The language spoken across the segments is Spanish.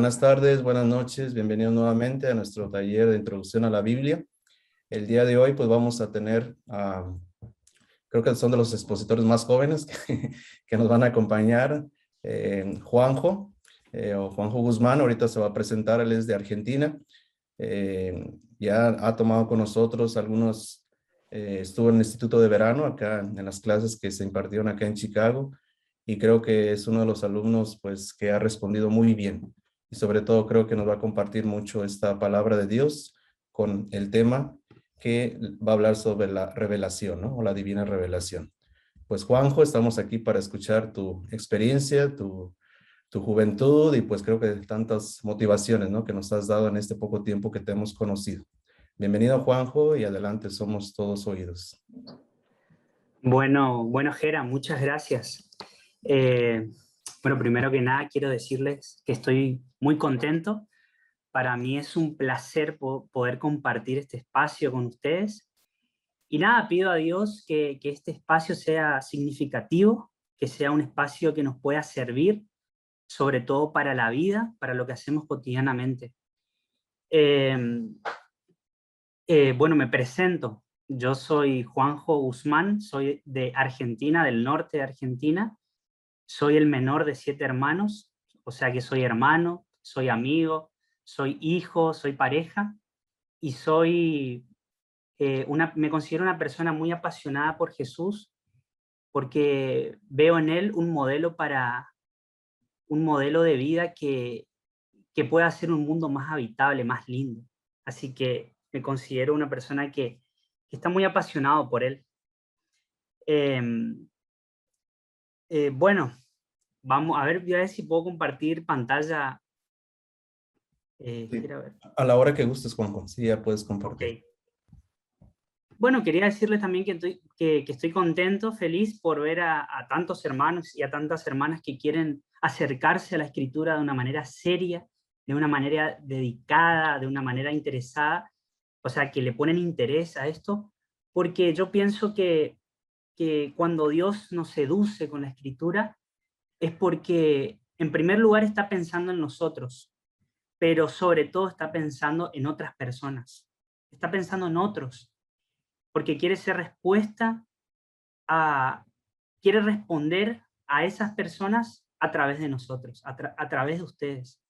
Buenas tardes, buenas noches, bienvenidos nuevamente a nuestro taller de introducción a la Biblia. El día de hoy pues vamos a tener, creo que son de los expositores más jóvenes que nos van a acompañar, Juanjo, o Juanjo Guzmán, ahorita se va a presentar, él es de Argentina. Ya ha tomado con nosotros estuvo en el Instituto de Verano, acá en las clases que se impartieron acá en Chicago, y creo que es uno de los alumnos pues que ha respondido muy bien. Y sobre todo creo que nos va a compartir mucho esta palabra de Dios con el tema que va a hablar sobre la revelación, ¿no? O la divina revelación. Pues Juanjo, estamos aquí para escuchar tu experiencia, tu juventud y pues creo que tantas motivaciones, ¿no? Que nos has dado en este poco tiempo que te hemos conocido. Bienvenido, Juanjo, y adelante, somos todos oídos. Bueno, Gera, muchas gracias. Bueno, primero que nada quiero decirles que estoy muy contento. Para mí es un placer poder compartir este espacio con ustedes. Y nada, pido a Dios que este espacio sea significativo, que sea un espacio que nos pueda servir, sobre todo para la vida, para lo que hacemos cotidianamente. Bueno, me presento. Yo soy Juanjo Guzmán, soy de Argentina, del norte de Argentina. Soy el menor de 7 hermanos, o sea que soy hermano, soy amigo, soy hijo, soy pareja y me considero una persona muy apasionada por Jesús porque veo en él un modelo de vida que pueda hacer un mundo más habitable, más lindo. Así que me considero una persona que está muy apasionado por él. Bueno, vamos a ver, voy a ver si puedo compartir pantalla. Sí. Quiero ver. A la hora que gustes, Juanjo, sí, ya puedes compartir. Okay. Bueno, quería decirles también que estoy contento, feliz por ver a tantos hermanos y a tantas hermanas que quieren acercarse a la escritura de una manera seria, de una manera dedicada, de una manera interesada, o sea, que le ponen interés a esto, porque yo pienso que cuando Dios nos seduce con la escritura es porque, en primer lugar, está pensando en nosotros, pero sobre todo está pensando en otras personas, está pensando en otros, porque quiere ser quiere responder a esas personas a través de nosotros, a través de ustedes.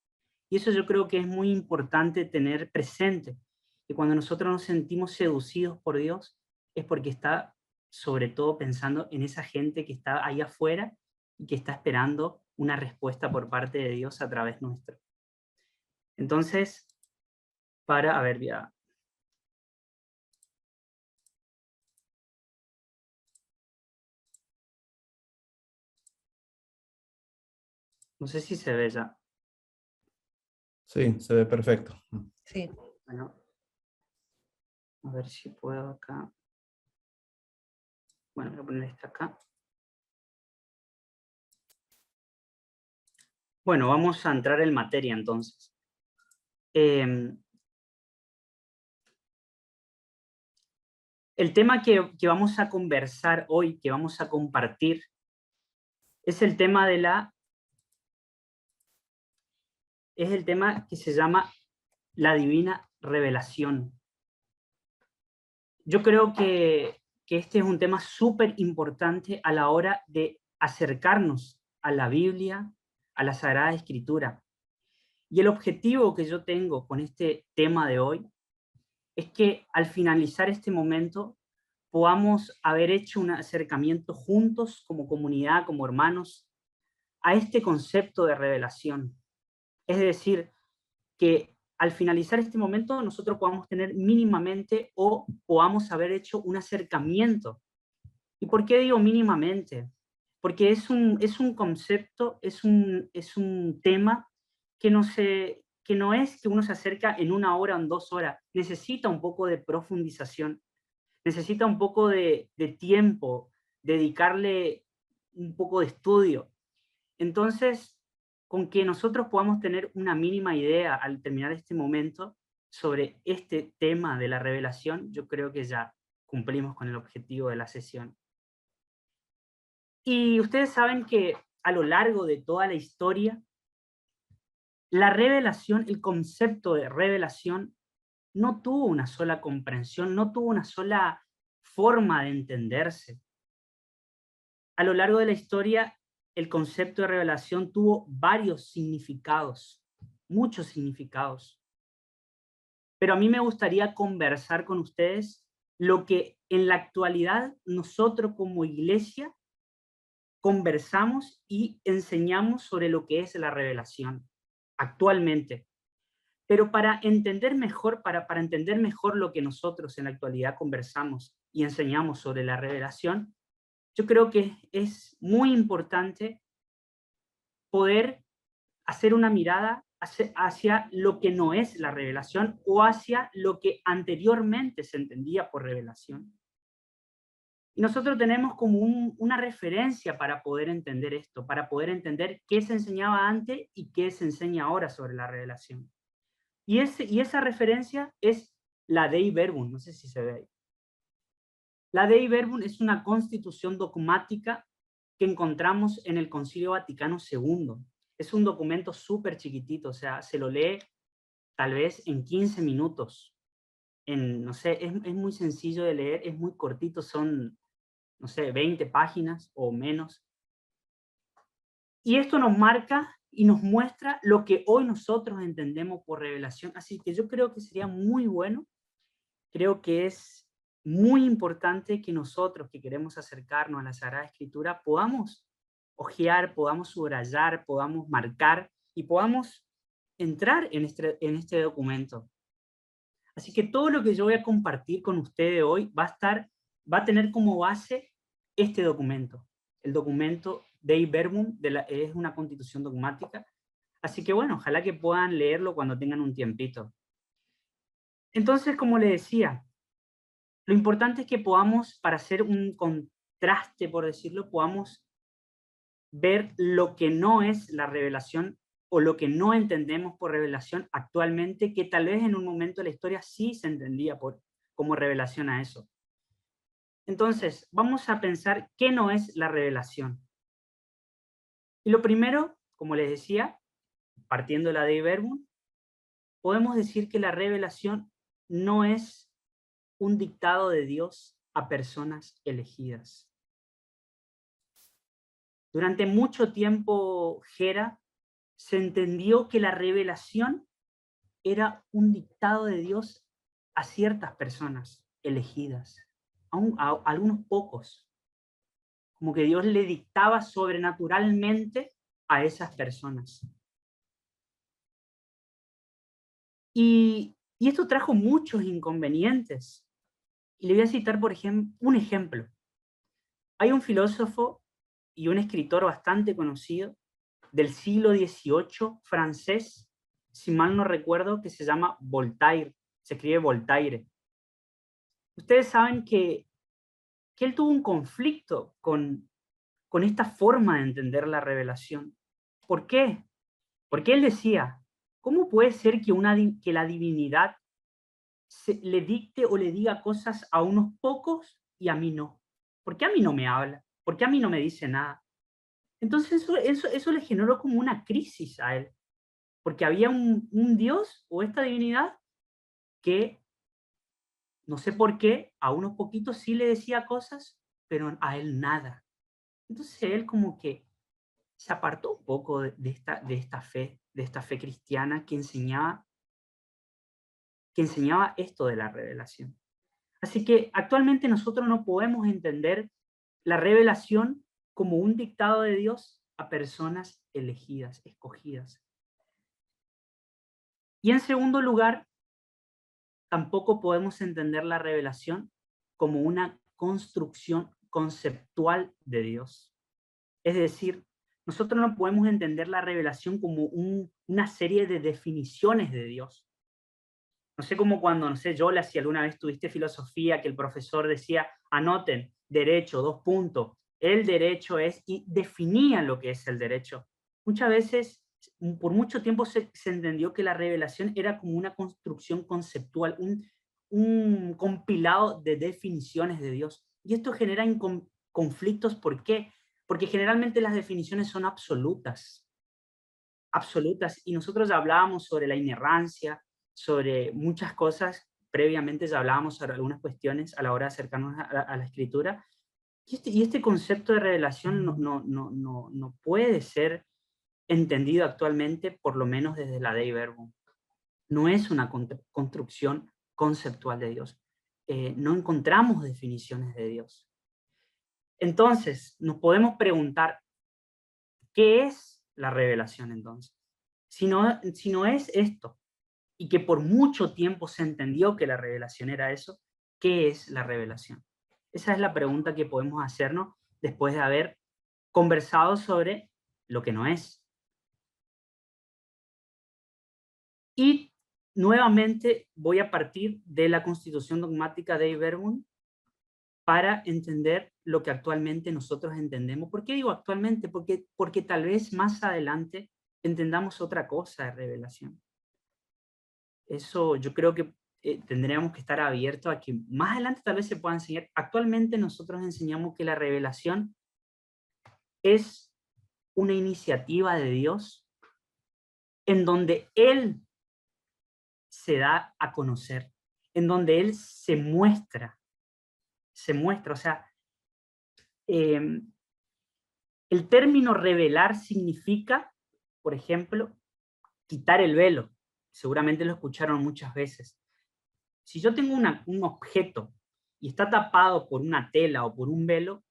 Y eso yo creo que es muy importante tener presente, que cuando nosotros nos sentimos seducidos por Dios, es porque está sobre todo pensando en esa gente que está ahí afuera y que está esperando una respuesta por parte de Dios a través nuestro. Entonces, a ver, ya. No sé si se ve ya. Sí, se ve perfecto. Sí. Bueno, a ver si puedo acá. Bueno, voy a poner esta acá. Bueno, vamos a entrar en materia entonces. El tema que vamos a conversar hoy, que vamos a compartir, es el tema es el tema que se llama la divina revelación. Yo creo que este es un tema súper importante a la hora de acercarnos a la Biblia, a la Sagrada Escritura. Y el objetivo que yo tengo con este tema de hoy es que al finalizar este momento podamos haber hecho un acercamiento juntos como comunidad, como hermanos, a este concepto de revelación. Es decir, que al finalizar este momento nosotros podamos tener mínimamente o podamos haber hecho un acercamiento. ¿Y por qué digo mínimamente? Porque es un concepto, es un tema que no es que uno se acerca en 1 hora o en 2 horas, necesita un poco de profundización, necesita un poco de tiempo, dedicarle un poco de estudio. Entonces, con que nosotros podamos tener una mínima idea al terminar este momento sobre este tema de la revelación, yo creo que ya cumplimos con el objetivo de la sesión. Y ustedes saben que a lo largo de toda la historia, La revelación, el concepto de revelación, no tuvo una sola comprensión, no tuvo una sola forma de entenderse. A lo largo de la historia, el concepto de revelación tuvo varios significados, muchos significados. Pero a mí me gustaría conversar con ustedes lo que en la actualidad nosotros como iglesia conversamos y enseñamos sobre lo que es la revelación actualmente. Pero para entender mejor, para entender mejor lo que nosotros en la actualidad conversamos y enseñamos sobre la revelación, yo creo que es muy importante poder hacer una mirada hacia lo que no es la revelación o hacia lo que anteriormente se entendía por revelación. Y nosotros tenemos como una referencia para poder entender esto, para poder entender qué se enseñaba antes y qué se enseña ahora sobre la revelación. Y esa referencia es la Dei Verbum, no sé si se ve ahí. La Dei Verbum es una constitución dogmática que encontramos en el Concilio Vaticano II. Es un documento súper chiquitito, o sea, se lo lee tal vez en 15 minutos. No sé, es muy sencillo de leer, es muy cortito, son, no sé, 20 páginas o menos. Y esto nos marca y nos muestra lo que hoy nosotros entendemos por revelación. Así que yo creo que sería muy bueno, creo que es muy importante que nosotros que queremos acercarnos a la Sagrada Escritura podamos hojear, podamos subrayar, podamos marcar y podamos entrar en este documento. Así que todo lo que yo voy a compartir con ustedes hoy va a tener como base este documento. El documento Dei Verbum es una constitución dogmática. Así que bueno, ojalá que puedan leerlo cuando tengan un tiempito. Entonces, como les decía, lo importante es que podamos, para hacer un contraste, por decirlo, podamos ver lo que no es la revelación o lo que no entendemos por revelación actualmente, que tal vez en un momento de la historia sí se entendía como revelación a eso. Entonces, vamos a pensar qué no es la revelación. Y lo primero, como les decía, partiendo de la Dei Verbum, podemos decir que la revelación no es un dictado de Dios a personas elegidas. Durante mucho tiempo, Gera, se entendió que la revelación era un dictado de Dios a ciertas personas elegidas, a algunos pocos, como que Dios le dictaba sobrenaturalmente a esas personas. Y esto trajo muchos inconvenientes. Y le voy a citar, por ejemplo, un ejemplo. Hay un filósofo y un escritor bastante conocido del siglo XVIII francés, si mal no recuerdo, que se llama Voltaire, se escribe Voltaire. Ustedes saben que él tuvo un conflicto con esta forma de entender la revelación. ¿Por qué? Porque él decía, ¿cómo puede ser que la divinidad le dicte o le diga cosas a unos pocos y a mí no? ¿Por qué a mí no me habla? ¿Por qué a mí no me dice nada? Entonces eso le generó como una crisis a él, porque había un Dios o esta divinidad que, no sé por qué, a unos poquitos sí le decía cosas, pero a él nada. Entonces él como que se apartó un poco de esta fe cristiana que enseñaba esto de la revelación. Así que actualmente nosotros no podemos entender la revelación como un dictado de Dios a personas elegidas, escogidas. Y en segundo lugar, tampoco podemos entender la revelación como una construcción conceptual de Dios. Es decir, nosotros no podemos entender la revelación como una serie de definiciones de Dios. No sé cómo cuando, no sé, Yola, si alguna vez tuviste filosofía, que el profesor decía, anoten, derecho, 2 puntos, el derecho es, y definían lo que es el derecho. Muchas veces, por mucho tiempo se entendió que la revelación era como una construcción conceptual, un compilado de definiciones de Dios. Y esto genera conflictos, ¿por qué? Porque generalmente las definiciones son absolutas. absolutas, y nosotros ya hablábamos sobre la inerrancia, sobre muchas cosas, previamente ya hablábamos sobre algunas cuestiones a la hora de acercarnos a la Escritura, y este concepto de revelación no puede ser entendido actualmente, por lo menos desde la Dei Verbum. No es una construcción conceptual de Dios. No encontramos definiciones de Dios. Entonces, nos podemos preguntar, ¿qué es la revelación entonces? Si no es esto, y que por mucho tiempo se entendió que la revelación era eso, ¿qué es la revelación? Esa es la pregunta que podemos hacernos después de haber conversado sobre lo que no es. Y nuevamente voy a partir de la Constitución Dogmática de Verbum para entender lo que actualmente nosotros entendemos. ¿Por qué digo actualmente? Porque tal vez más adelante entendamos otra cosa de revelación. Eso yo creo que tendríamos que estar abiertos a que más adelante tal vez se pueda enseñar. Actualmente nosotros enseñamos que la revelación es una iniciativa de Dios en donde Él se da a conocer, en donde Él se muestra, o sea, el término revelar significa, por ejemplo, quitar el velo. Seguramente lo escucharon muchas veces. Si yo tengo un objeto y está tapado por una tela o por un velo,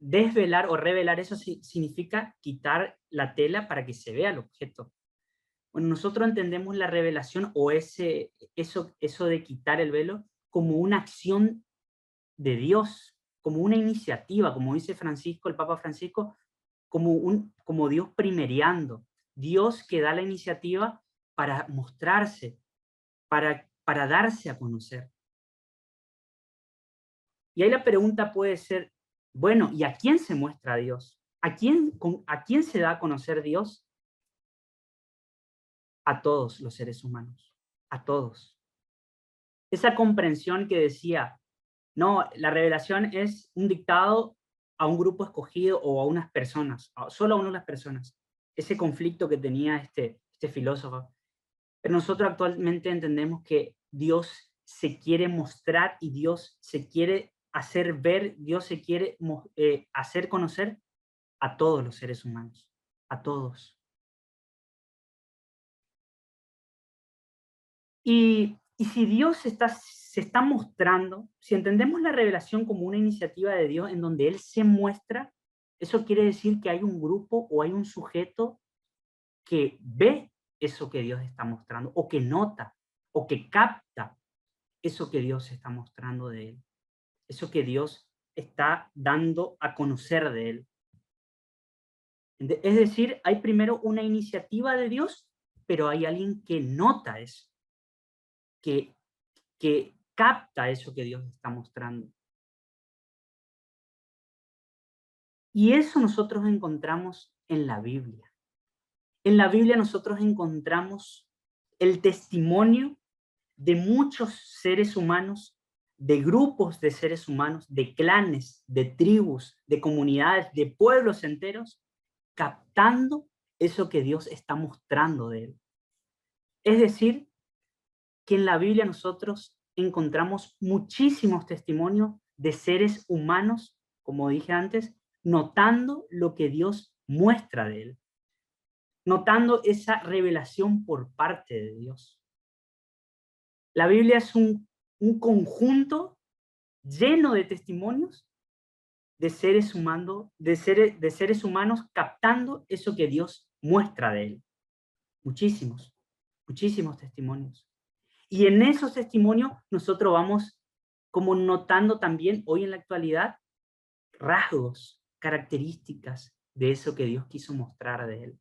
desvelar o revelar eso significa quitar la tela para que se vea el objeto. Bueno, nosotros entendemos la revelación o eso de quitar el velo como una acción de Dios, como una iniciativa, como dice Francisco, el Papa Francisco, como Dios primeriando, Dios que da la iniciativa para mostrarse, para darse a conocer. Y ahí la pregunta puede ser, bueno, ¿y a quién se muestra Dios? ¿A quién se da a conocer Dios? A todos los seres humanos, a todos. Esa comprensión que decía, no, la revelación es un dictado a un grupo escogido o a unas personas, solo a unas personas. Ese conflicto que tenía este filósofo. Pero nosotros actualmente entendemos que Dios se quiere mostrar y Dios se quiere hacer ver, Dios se quiere hacer conocer a todos los seres humanos, a todos. Y si Dios se está mostrando, si entendemos la revelación como una iniciativa de Dios en donde Él se muestra, eso quiere decir que hay un grupo o hay un sujeto que ve eso que Dios está mostrando, o que nota, o que capta eso que Dios está mostrando de Él, eso que Dios está dando a conocer de Él. Es decir, hay primero una iniciativa de Dios, pero hay alguien que nota eso, que capta eso que Dios está mostrando. Y eso nosotros encontramos en la Biblia. En la Biblia nosotros encontramos el testimonio de muchos seres humanos, de grupos de seres humanos, de clanes, de tribus, de comunidades, de pueblos enteros, captando eso que Dios está mostrando de Él. Es decir, que en la Biblia nosotros encontramos muchísimos testimonios de seres humanos, como dije antes, notando lo que Dios muestra de Él, notando esa revelación por parte de Dios. La Biblia es un conjunto lleno de testimonios de seres humanos captando eso que Dios muestra de Él. Muchísimos, muchísimos testimonios. Y en esos testimonios nosotros vamos como notando también hoy en la actualidad rasgos, características de eso que Dios quiso mostrar de Él.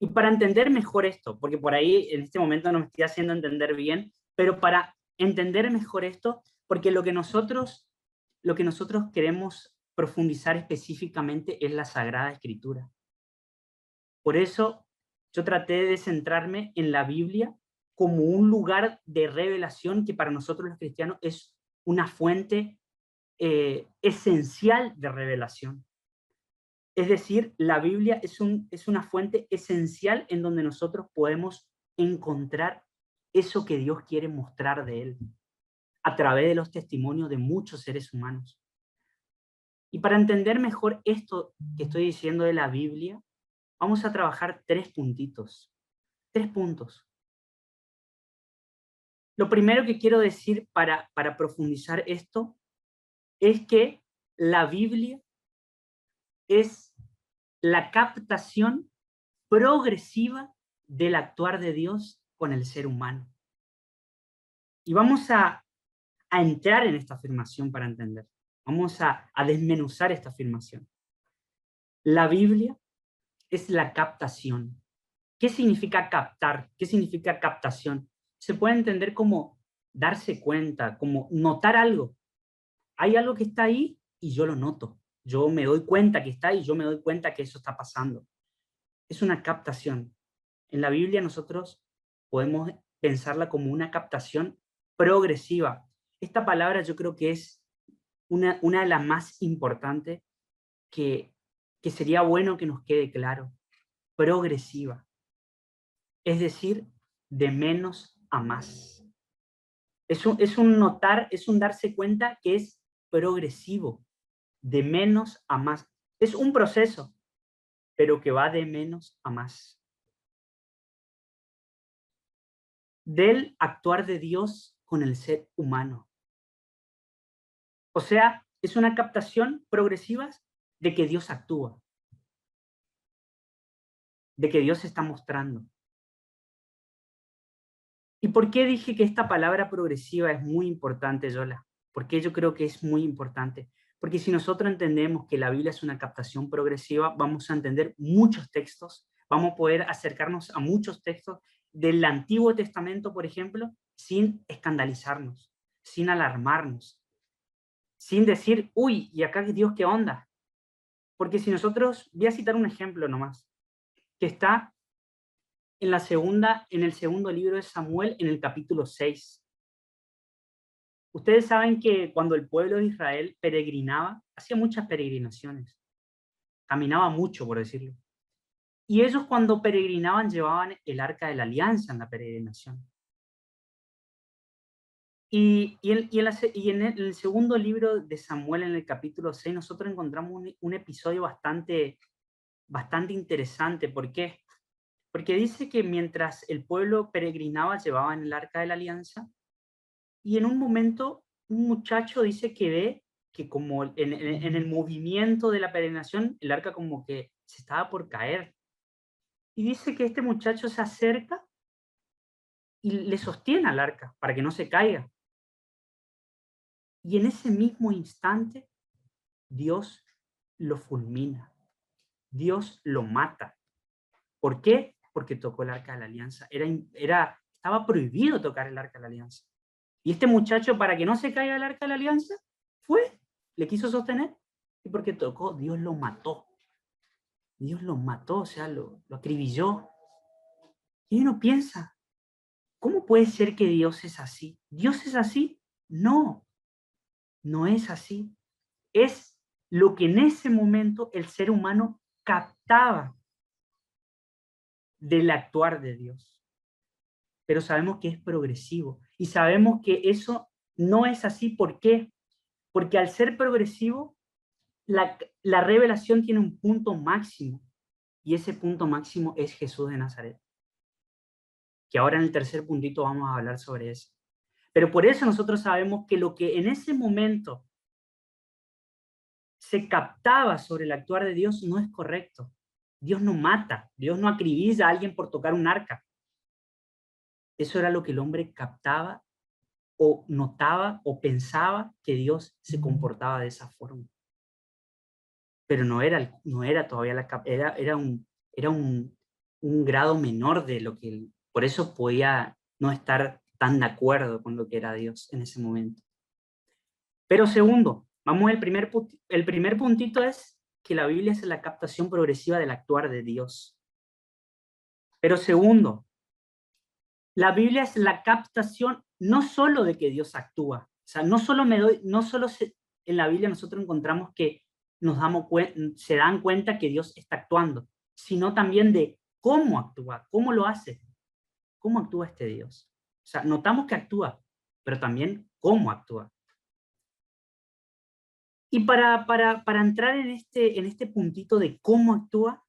Y para entender mejor esto, porque por ahí en este momento no me estoy haciendo entender bien, pero para entender mejor esto, porque lo que nosotros queremos profundizar específicamente es la Sagrada Escritura. Por eso yo traté de centrarme en la Biblia como un lugar de revelación que para nosotros los cristianos es una fuente esencial de revelación. Es decir, la Biblia es una fuente esencial en donde nosotros podemos encontrar eso que Dios quiere mostrar de Él, a través de los testimonios de muchos seres humanos. Y para entender mejor esto que estoy diciendo de la Biblia, vamos a trabajar 3 puntitos. 3 puntos. Lo primero que quiero decir para profundizar esto es que la Biblia es la captación progresiva del actuar de Dios con el ser humano. Y vamos a entrar en esta afirmación para entender. Vamos a desmenuzar esta afirmación. La Biblia es la captación. ¿Qué significa captar? ¿Qué significa captación? Se puede entender como darse cuenta, como notar algo. Hay algo que está ahí y yo lo noto. Yo me doy cuenta que está ahí y yo me doy cuenta que eso está pasando. Es una captación. En la Biblia nosotros podemos pensarla como una captación progresiva. Esta palabra yo creo que es una de las más importantes que sería bueno que nos quede claro. Progresiva. Es decir, de menos a más. Es un notar, es un darse cuenta que es progresivo, de menos a más. Es un proceso, pero que va de menos a más. Del actuar de Dios con el ser humano. O sea, es una captación progresiva de que Dios actúa, de que Dios se está mostrando. ¿Y por qué dije que esta palabra progresiva es muy importante, Yola? ¿Por qué yo creo que es muy importante? Porque si nosotros entendemos que la Biblia es una captación progresiva, vamos a entender muchos textos, vamos a poder acercarnos a muchos textos del Antiguo Testamento, por ejemplo, sin escandalizarnos, sin alarmarnos, sin decir, uy, ¿y acá Dios qué onda? Porque si nosotros, voy a citar un ejemplo nomás, que está en el segundo libro de Samuel, en el capítulo 6. Ustedes saben que cuando el pueblo de Israel peregrinaba, hacía muchas peregrinaciones, caminaba mucho, por decirlo. Y ellos cuando peregrinaban llevaban el arca de la alianza en la peregrinación. Y en el segundo libro de Samuel, en el capítulo 6, nosotros encontramos un episodio bastante interesante. ¿Por qué? Porque dice que mientras el pueblo peregrinaba, llevaban el arca de la alianza, y en un momento un muchacho dice que ve que como en el movimiento de la peregrinación, el arca como que se estaba por caer. Y dice que este muchacho se acerca y le sostiene al arca para que no se caiga. Y en ese mismo instante, Dios lo fulmina. Dios lo mata. ¿Por qué? Porque tocó el arca de la alianza. Estaba prohibido tocar el arca de la alianza. Y este muchacho, para que no se caiga el arca de la alianza, le quiso sostener, y porque tocó, Dios lo mató. Dios lo mató, o sea, lo acribilló. Y uno piensa, ¿cómo puede ser que Dios es así? ¿Dios es así? No, no es así. Es lo que en ese momento el ser humano captaba del actuar de Dios. Pero sabemos que es progresivo y sabemos que eso no es así. ¿Por qué? Porque al ser progresivo, la revelación tiene un punto máximo, y ese punto máximo es Jesús de Nazaret. Que ahora en el tercer puntito vamos a hablar sobre eso. Pero por eso nosotros sabemos que lo que en ese momento se captaba sobre el actuar de Dios no es correcto. Dios no mata, Dios no acribilla a alguien por tocar un arca. Eso era lo que el hombre captaba o notaba o pensaba que Dios se comportaba de esa forma. Pero no era todavía era un grado menor de lo que por eso podía no estar tan de acuerdo con lo que era Dios en ese momento. Pero segundo, el primer puntito es que la Biblia es la captación progresiva del actuar de Dios. Pero segundo, la Biblia es la captación no solo de que Dios actúa. O sea, en la Biblia nosotros encontramos que se dan cuenta que Dios está actuando, sino también de cómo actúa, cómo lo hace, cómo actúa este Dios. O sea, notamos que actúa, pero también cómo actúa. Y para entrar en este puntito de cómo actúa,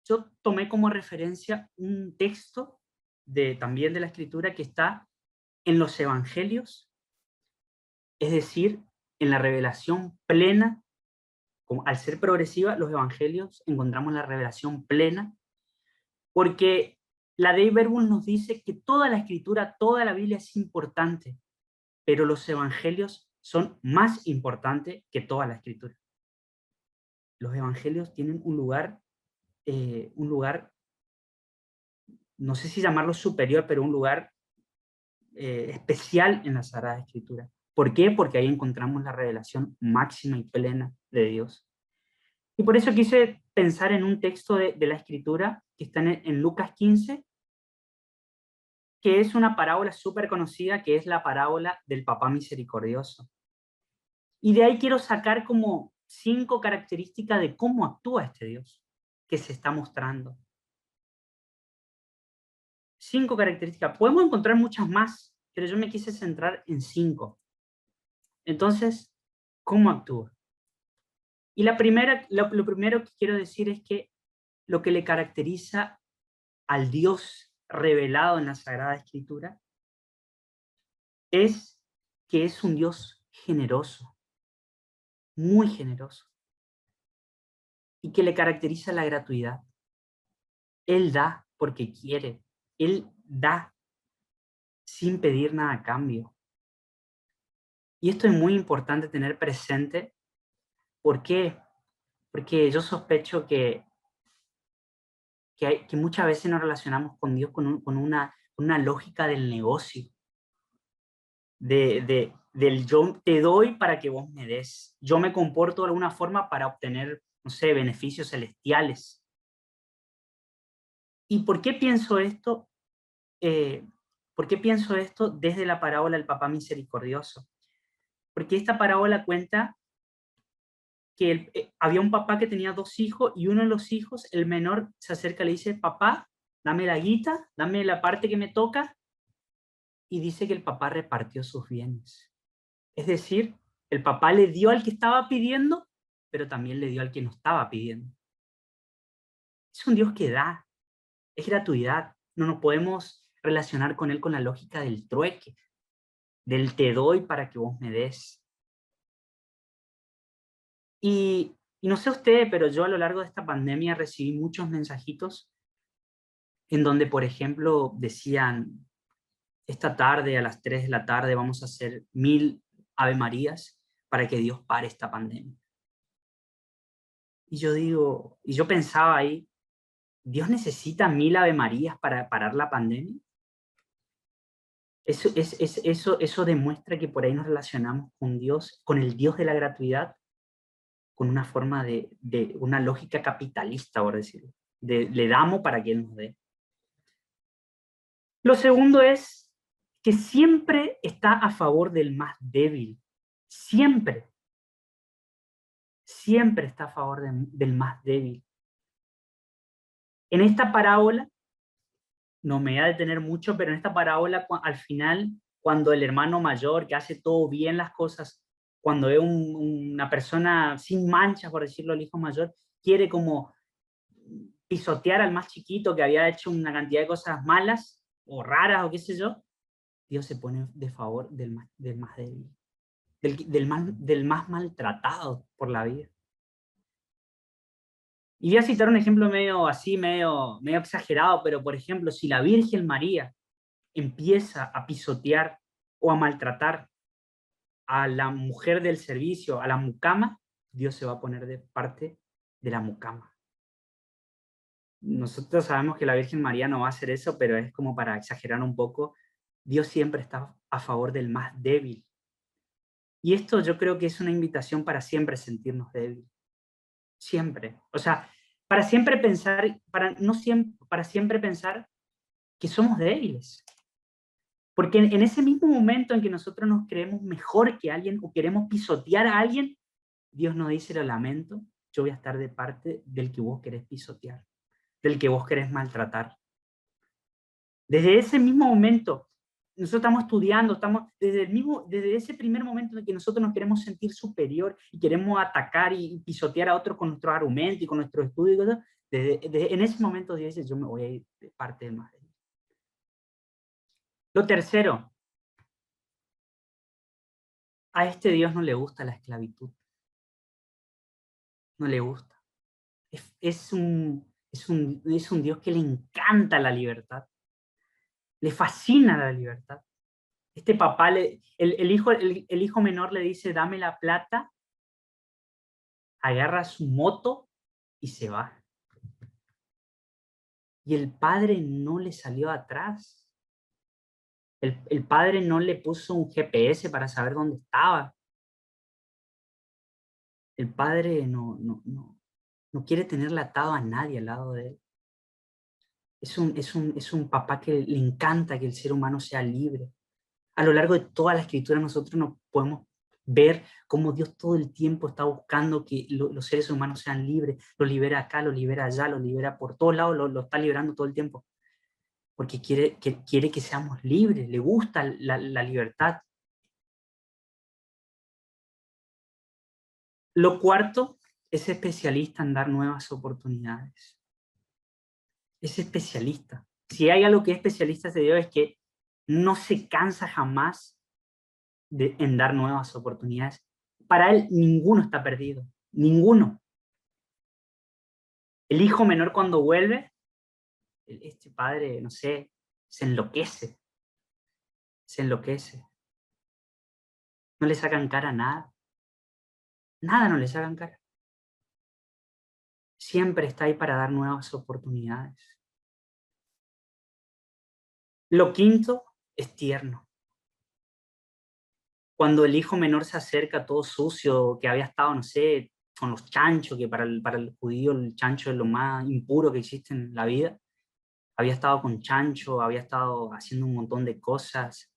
yo tomé como referencia un texto también de la Escritura que está en los Evangelios, es decir, en la revelación plena. Al ser progresiva, los Evangelios encontramos la revelación plena, porque la Dei Verbum nos dice que toda la Escritura, toda la Biblia es importante, pero los Evangelios son más importantes que toda la Escritura. Los Evangelios tienen un lugar, no sé si llamarlo superior, pero un lugar especial en la Sagrada Escritura. ¿Por qué? Porque ahí encontramos la revelación máxima y plena de Dios. Y por eso quise pensar en un texto de la Escritura que está en Lucas 15, que es una parábola súper conocida, que es la parábola del Papá Misericordioso. Y de ahí quiero sacar como 5 características de cómo actúa este Dios que se está mostrando. 5 características. Podemos encontrar muchas más, pero yo me quise centrar en 5. Entonces, ¿cómo actúa? Y lo primero que quiero decir es que lo que le caracteriza al Dios revelado en la Sagrada Escritura es que es un Dios generoso, muy generoso, y que le caracteriza la gratuidad. Él da porque quiere, Él da sin pedir nada a cambio. Y esto es muy importante tener presente. ¿Por qué? Porque yo sospecho que muchas veces nos relacionamos con Dios con una lógica del negocio, del yo te doy para que vos me des. Yo me comporto de alguna forma para obtener, no sé, beneficios celestiales. ¿Y por qué pienso esto? ¿Por qué pienso esto desde la parábola del Papá Misericordioso? Porque esta parábola cuenta que había un papá que tenía 2 hijos y uno de los hijos, el menor, se acerca y le dice, papá, dame la guita, dame la parte que me toca, y dice que el papá repartió sus bienes. Es decir, el papá le dio al que estaba pidiendo, pero también le dio al que no estaba pidiendo. Es un Dios que da, es gratuidad. No nos podemos relacionar con Él con la lógica del trueque, del te doy para que vos me des. Y no sé usted, pero yo a lo largo de esta pandemia recibí muchos mensajitos en donde, por ejemplo, decían, esta tarde a las 3 de la tarde vamos a hacer 1000 Ave Marías para que Dios pare esta pandemia. Y yo pensaba ahí, ¿Dios necesita 1000 Ave Marías para parar la pandemia? Eso demuestra que por ahí nos relacionamos con Dios, con el Dios de la gratuidad, con una forma de una lógica capitalista, por decirlo. Le damos para que Él nos dé. Lo segundo es que siempre está a favor del más débil. Siempre. Siempre está a favor del más débil. En esta parábola, no me voy a detener mucho, pero en esta parábola, al final, cuando el hermano mayor, que hace todo bien las cosas, cuando es una persona sin manchas, por decirlo, el hijo mayor, quiere como pisotear al más chiquito que había hecho una cantidad de cosas malas o raras o qué sé yo, Dios se pone de favor del más débil, del más maltratado por la vida. Y voy a citar un ejemplo medio exagerado, pero por ejemplo, si la Virgen María empieza a pisotear o a maltratar a la mujer del servicio, a la mucama, Dios se va a poner de parte de la mucama. Nosotros sabemos que la Virgen María no va a hacer eso, pero es como para exagerar un poco. Dios siempre está a favor del más débil. Y esto yo creo que es una invitación para siempre sentirnos débiles. Siempre. O sea, para siempre pensar, para siempre pensar que somos débiles. Porque en ese mismo momento en que nosotros nos creemos mejor que alguien o queremos pisotear a alguien, Dios no dice, lo lamento, yo voy a estar de parte del que vos querés pisotear, del que vos querés maltratar. Desde ese mismo momento, nosotros estamos estudiando, desde ese primer momento en que nosotros nos queremos sentir superior y queremos atacar y pisotear a otros con nuestros argumentos y con nuestros estudios y cosas, en ese momento Dios dice, yo me voy a ir de parte del más débil. Lo tercero, a este Dios no le gusta la esclavitud. No le gusta. Es un Dios que le encanta la libertad. Le fascina la libertad. Este papá, el hijo menor le dice, dame la plata, agarra su moto y se va. Y el padre no le salió atrás. El padre no le puso un GPS para saber dónde estaba. El padre no quiere tenerle atado a nadie al lado de él. Es un papá que le encanta que el ser humano sea libre. A lo largo de toda la escritura nosotros nos podemos ver cómo Dios todo el tiempo está buscando que los seres humanos sean libres. Los libera acá, los libera allá, los libera por todos lados, lo está liberando todo el tiempo. Porque quiere que seamos libres, le gusta la libertad. Lo cuarto, es especialista en dar nuevas oportunidades. Es especialista. Si hay algo que es especialista de Dios es que no se cansa jamás en dar nuevas oportunidades. Para él ninguno está perdido, ninguno. El hijo menor cuando vuelve, este padre, no sé, se enloquece, se enloquece. No le sacan cara a nada, nada no le sacan cara. Siempre está ahí para dar nuevas oportunidades. Lo quinto es tierno. Cuando el hijo menor se acerca todo sucio, que había estado, no sé, con los chanchos, que para el judío el chancho es lo más impuro que existe en la vida, había estado con chancho, había estado haciendo un montón de cosas,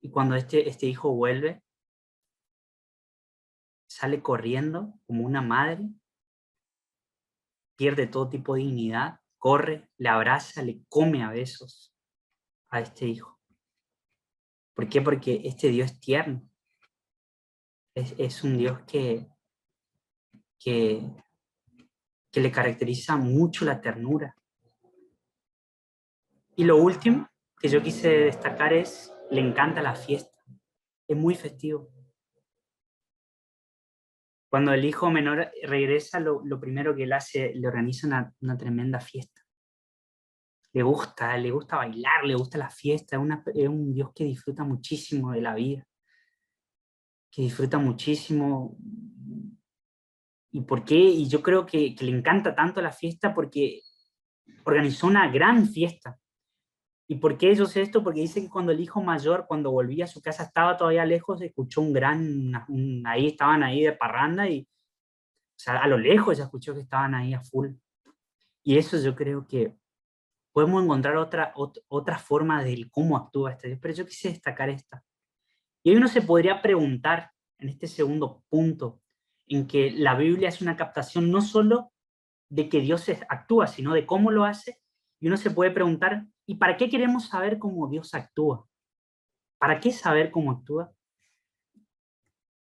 y cuando este hijo vuelve, sale corriendo como una madre, pierde todo tipo de dignidad, corre, le abraza, le come a besos a este hijo. ¿Por qué? Porque este Dios es tierno. Es un Dios que, que le caracteriza mucho la ternura. Y lo último que yo quise destacar es, le encanta la fiesta. Es muy festivo. Cuando el hijo menor regresa, lo primero que él hace, le organiza una tremenda fiesta. Le gusta bailar, le gusta la fiesta. Es un Dios que disfruta muchísimo de la vida, que disfruta muchísimo. ¿Y por qué? Y yo creo que le encanta tanto la fiesta porque organizó una gran fiesta. ¿Y por qué yo sé esto? Porque dice que cuando el hijo mayor, cuando volvía a su casa, estaba todavía lejos, escuchó ahí estaban ahí de parranda y, o sea, a lo lejos ya escuchó que estaban ahí a full. Y eso yo creo que podemos encontrar otra forma de cómo actúa este Dios, pero yo quise destacar esta. Y hoy uno se podría preguntar, en este segundo punto, en que la Biblia es una captación no solo de que Dios actúa, sino de cómo lo hace, y uno se puede preguntar, ¿y para qué queremos saber cómo Dios actúa? ¿Para qué saber cómo actúa?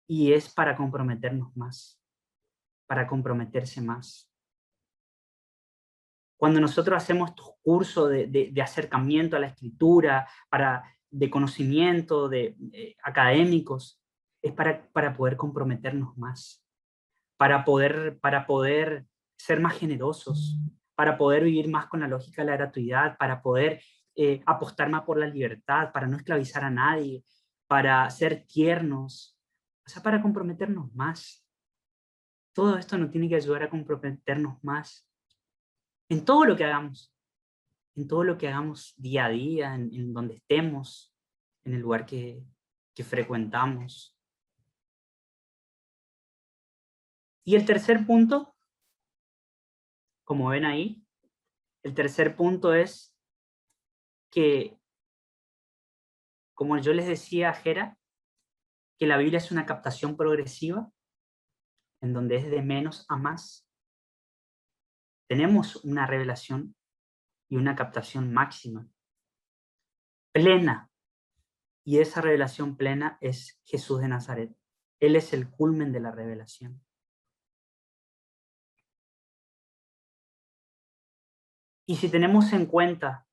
Y es para comprometernos más, para comprometerse más. Cuando nosotros hacemos estos cursos de acercamiento a la escritura, de conocimiento, académicos, es para poder comprometernos más, para poder ser más generosos, para poder vivir más con la lógica de la gratuidad, para poder apostar más por la libertad, para no esclavizar a nadie, para ser tiernos, o sea, para comprometernos más. Todo esto nos tiene que ayudar a comprometernos más en todo lo que hagamos, en todo lo que hagamos día a día, en donde estemos, en el lugar que frecuentamos. Y el tercer punto, como ven ahí, el tercer punto es que, como yo les decía a Jera, que la Biblia es una captación progresiva. en donde es de menos a más, tenemos una revelación y una captación máxima, plena. Y esa revelación plena es Jesús de Nazaret. Él es el culmen de la revelación. Y si tenemos en cuenta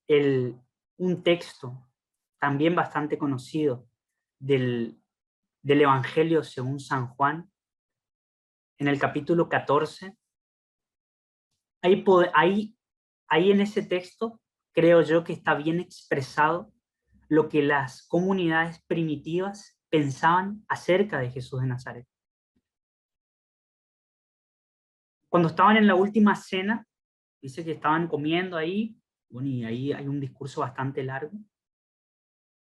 un texto también bastante conocido del Evangelio según San Juan, en el capítulo 14, ahí en ese texto creo yo que está bien expresado lo que las comunidades primitivas pensaban acerca de Jesús de Nazaret. Cuando estaban en la última cena, dice que estaban comiendo ahí, bueno, y ahí hay un discurso bastante largo.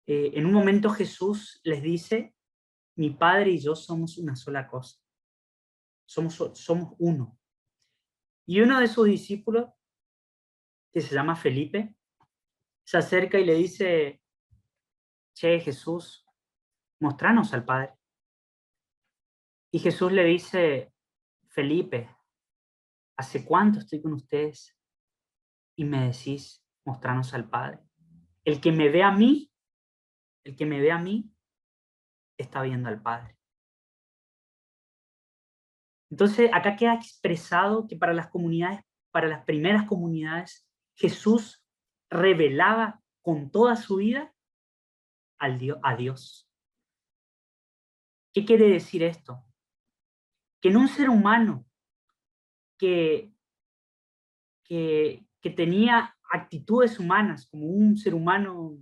En un momento Jesús les dice, mi Padre y yo somos una sola cosa, somos uno. Y uno de sus discípulos, que se llama Felipe, se acerca y le dice, che, Jesús, mostranos al Padre. Y Jesús le dice, Felipe, ¿hace cuánto estoy con ustedes? Y me decís, mostranos al Padre. El que me ve a mí, está viendo al Padre. Entonces, acá queda expresado que para las comunidades, para las primeras comunidades, Jesús revelaba con toda su vida a Dios. ¿Qué quiere decir esto? Que en un ser humano que tenía actitudes humanas, como un ser humano,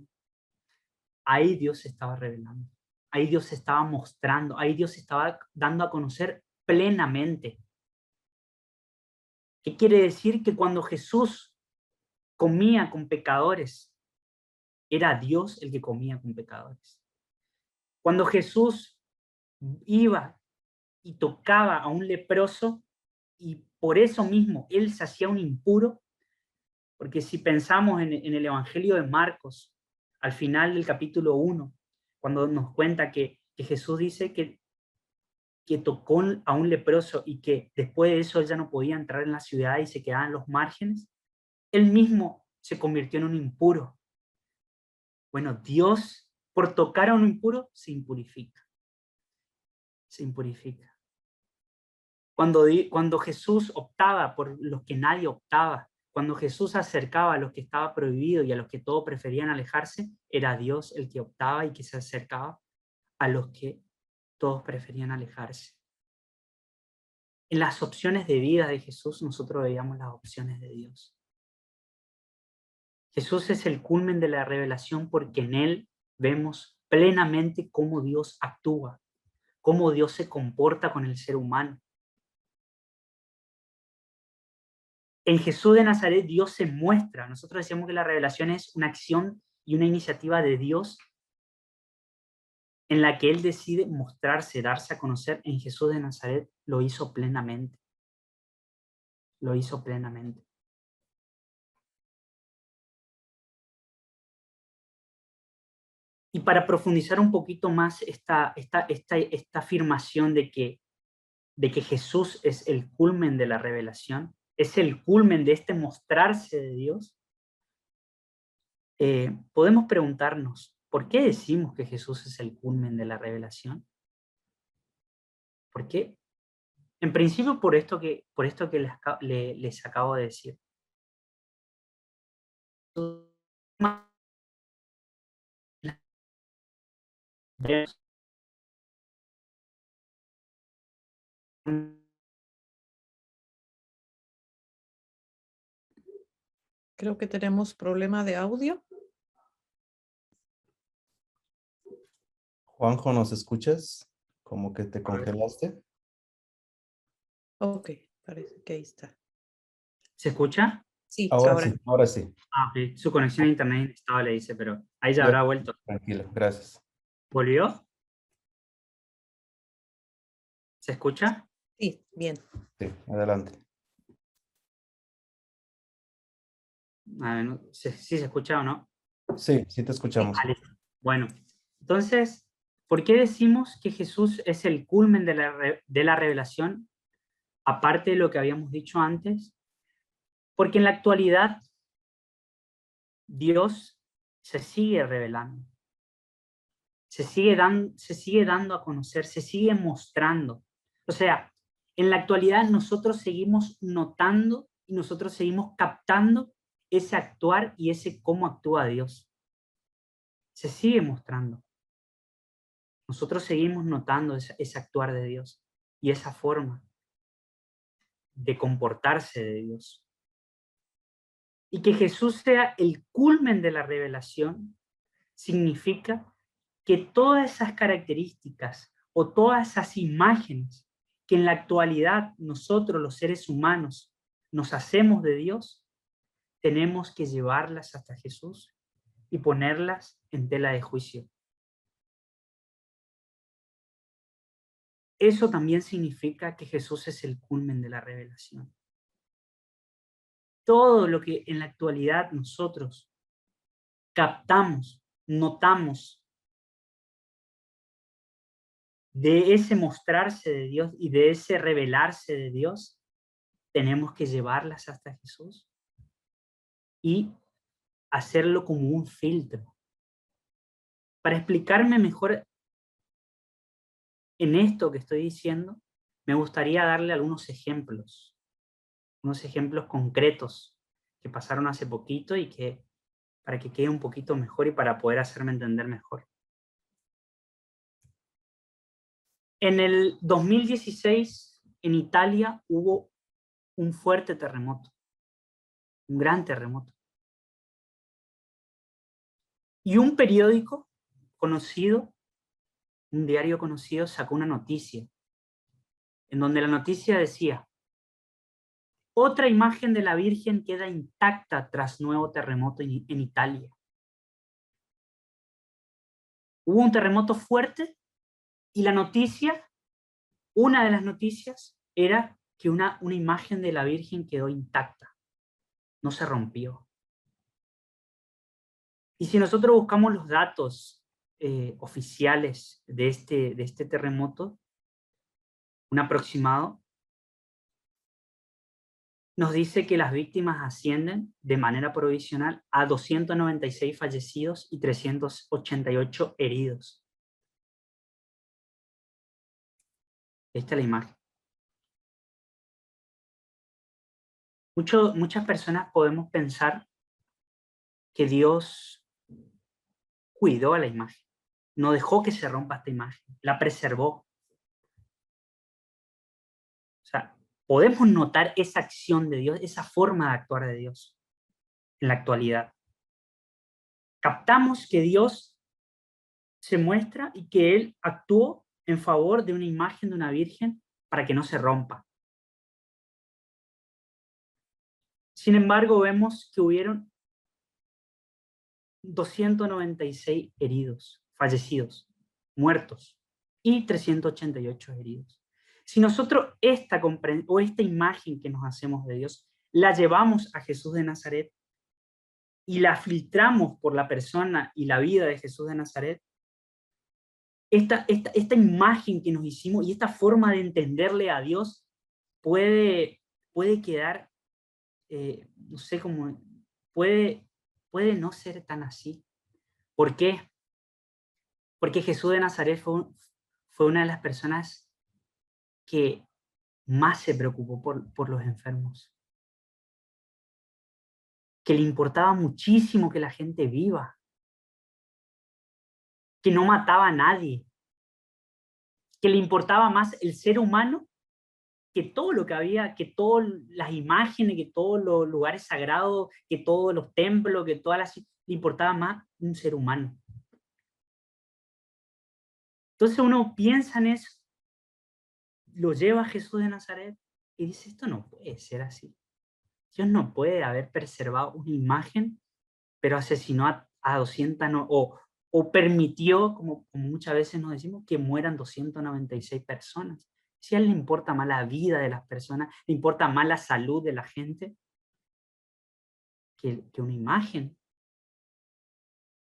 ahí Dios se estaba revelando, ahí Dios se estaba mostrando, ahí Dios se estaba dando a conocer plenamente. ¿Qué quiere decir? Que cuando Jesús comía con pecadores, era Dios el que comía con pecadores. Cuando Jesús iba y tocaba a un leproso, y por eso mismo él se hacía un impuro, porque si pensamos en el Evangelio de Marcos, al final del capítulo 1, cuando nos cuenta que Jesús dice que tocó a un leproso y que después de eso él ya no podía entrar en la ciudad y se quedaba en los márgenes, él mismo se convirtió en un impuro. Bueno, Dios, por tocar a un impuro, se impurifica. Se impurifica. Cuando Jesús optaba por los que nadie optaba, cuando Jesús se acercaba a los que estaba prohibido y a los que todos preferían alejarse, era Dios el que optaba y que se acercaba a los que todos preferían alejarse. En las opciones de vida de Jesús, nosotros veíamos las opciones de Dios. Jesús es el culmen de la revelación porque en Él vemos plenamente cómo Dios actúa, cómo Dios se comporta con el ser humano. En Jesús de Nazaret Dios se muestra. Nosotros decíamos que la revelación es una acción y una iniciativa de Dios en la que Él decide mostrarse, darse a conocer. En Jesús de Nazaret lo hizo plenamente. Lo hizo plenamente. Y para profundizar un poquito más esta afirmación de que Jesús es el culmen de la revelación, es el culmen de este mostrarse de Dios, podemos preguntarnos, ¿por qué decimos que Jesús es el culmen de la revelación? ¿Por qué? En principio por esto que les acabo de decir. Creo que tenemos problema de audio. Juanjo, ¿nos escuchas? Como que te congelaste. Ok, parece que ahí está. ¿Se escucha? Sí, Ahora ahora. sí, ahora sí. Ah, ok. Su conexión a internet es inestable, dice, pero ahí ya Ya, habrá vuelto. tranquilo, gracias. ¿Volvió? ¿Se escucha? Sí, bien. Sí, adelante. A ver, ¿sí se escucha o no? Sí, sí te escuchamos. Vale. Bueno, entonces, ¿Por qué decimos que Jesús es el culmen de la revelación? Aparte de lo que habíamos dicho antes, porque en la actualidad Dios se sigue revelando, se sigue dando a conocer, se sigue mostrando. O sea, en la actualidad nosotros seguimos notando y nosotros seguimos captando ese actuar y ese cómo actúa Dios. Se sigue mostrando. Nosotros seguimos notando ese actuar de Dios y esa forma de comportarse de Dios. Y que Jesús sea el culmen de la revelación significa que todas esas características o todas esas imágenes que en la actualidad nosotros los seres humanos nos hacemos de Dios, tenemos que llevarlas hasta Jesús y ponerlas en tela de juicio. Eso también significa que Jesús es el culmen de la revelación. Todo lo que en la actualidad nosotros captamos, notamos de ese mostrarse de Dios y de ese revelarse de Dios, tenemos que llevarlas hasta Jesús y hacerlo como un filtro. Para explicarme mejor en esto que estoy diciendo, me gustaría darle algunos ejemplos, unos ejemplos concretos que pasaron hace poquito y que para que quede un poquito mejor y para poder hacerme entender mejor. En el 2016, en Italia, hubo un fuerte terremoto, un gran terremoto. Y un periódico conocido, un diario conocido, sacó una noticia, en donde la noticia decía: otra imagen de la Virgen queda intacta tras nuevo terremoto en Italia. Hubo un terremoto fuerte y la noticia, una de las noticias, era que una imagen de la Virgen quedó intacta, no se rompió. Y si nosotros buscamos los datos oficiales de este terremoto, un aproximado, nos dice que las víctimas ascienden de manera provisional a 296 fallecidos y 388 heridos. Esta es la imagen. Muchas personas podemos pensar que Dios cuidó a la imagen, no dejó que se rompa esta imagen, la preservó. O sea, podemos notar esa acción de Dios, esa forma de actuar de Dios en la actualidad. Captamos que Dios se muestra y que Él actuó en favor de una imagen de una virgen para que no se rompa. Sin embargo, vemos que hubieron 296 heridos, fallecidos, muertos, y 388 heridos. Si nosotros esta imagen que nos hacemos de Dios la llevamos a Jesús de Nazaret y la filtramos por la persona y la vida de Jesús de Nazaret, esta imagen que nos hicimos y esta forma de entenderle a Dios puede quedar, no sé cómo, puede no ser tan así. ¿Por qué? Porque Jesús de Nazaret fue una de las personas que más se preocupó por los enfermos, que le importaba muchísimo que la gente viva, que no mataba a nadie, que le importaba más el ser humano que todo lo que había, que todas las imágenes, que todos los lugares sagrados, que todos los templos, que le importaba más un ser humano. Entonces uno piensa en eso, lo lleva a Jesús de Nazaret y dice, esto no puede ser así. Dios no puede haber preservado una imagen, pero asesinó a 200, o permitió, como muchas veces nos decimos, que mueran 296 personas. Si a Él le importa más la vida de las personas, le importa más la salud de la gente que una imagen.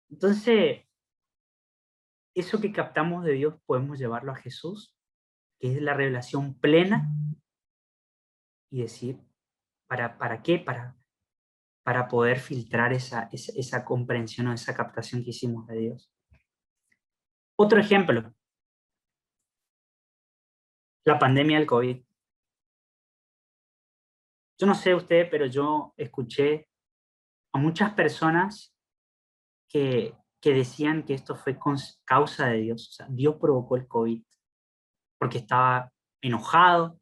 Entonces, eso que captamos de Dios podemos llevarlo a Jesús, que es la revelación plena, y decir, ¿para qué? Para poder filtrar esa comprensión o esa captación que hicimos de Dios. Otro ejemplo, la pandemia del COVID. Yo no sé usted, pero yo escuché a muchas personas que decían que esto fue causa de Dios. O sea, Dios provocó el COVID porque estaba enojado,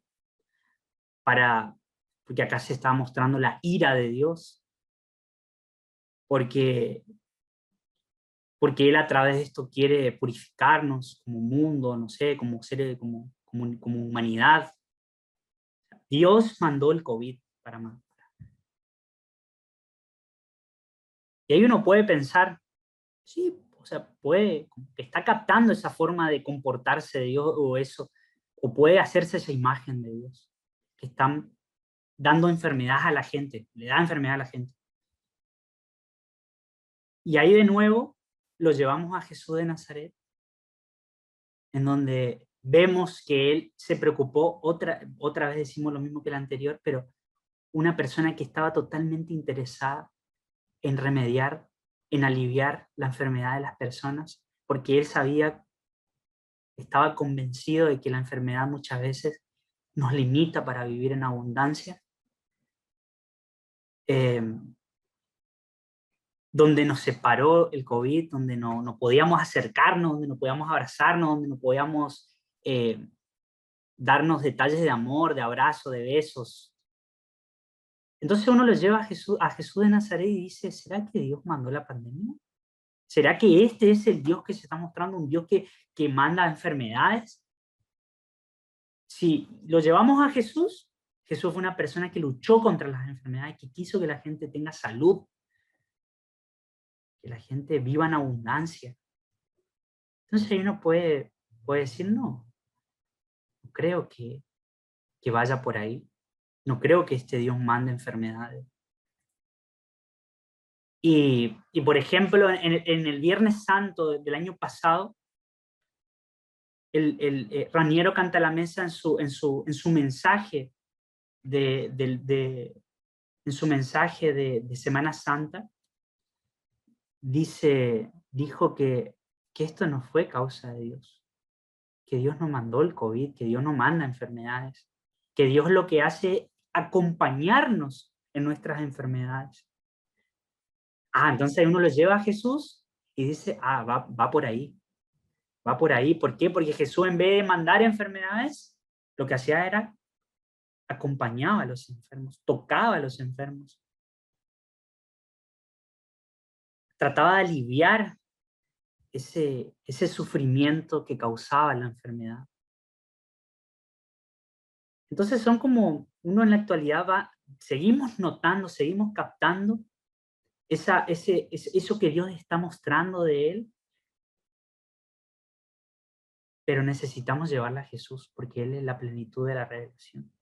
porque acá se estaba mostrando la ira de Dios, porque Él a través de esto quiere purificarnos como mundo, no sé, como seres, como humanidad. Dios mandó el COVID para más. Y ahí uno puede pensar, sí, o sea, está captando esa forma de comportarse de Dios o eso, o puede hacerse esa imagen de Dios, que están dando enfermedad a la gente, le da enfermedad a la gente. Y ahí de nuevo lo llevamos a Jesús de Nazaret, en donde vemos que Él se preocupó, otra vez decimos lo mismo que el anterior, pero una persona que estaba totalmente interesada en remediar, en aliviar la enfermedad de las personas, porque Él estaba convencido de que la enfermedad muchas veces nos limita para vivir en abundancia, donde nos separó el COVID, donde no podíamos acercarnos, donde no podíamos abrazarnos, donde no podíamos darnos detalles de amor, de abrazo, de besos. Entonces uno lo lleva a Jesús de Nazaret y dice, ¿será que Dios mandó la pandemia? ¿Será que este es el Dios que se está mostrando, un Dios que manda enfermedades? Si lo llevamos a Jesús, Jesús fue una persona que luchó contra las enfermedades, que quiso que la gente tenga salud, que la gente viva en abundancia. Entonces ahí uno puede decir, no creo que vaya por ahí. No creo que este Dios mande enfermedades. Y por ejemplo, en el Viernes Santo del año pasado, Raniero Cantalamessa en su mensaje en su mensaje de Semana Santa, dijo que esto no fue causa de Dios, que Dios no mandó el COVID, que Dios no manda enfermedades, que Dios lo que hace es acompañarnos en nuestras enfermedades. Entonces uno lo lleva a Jesús y dice, va por ahí. Va por ahí. ¿Por qué? Porque Jesús, en vez de mandar enfermedades, lo que hacía era acompañaba a los enfermos, tocaba a los enfermos. Trataba de aliviar ese sufrimiento que causaba la enfermedad. Entonces son como, uno en la actualidad seguimos notando, seguimos captando eso que Dios está mostrando de Él, pero necesitamos llevarla a Jesús, porque Él es la plenitud de la revelación.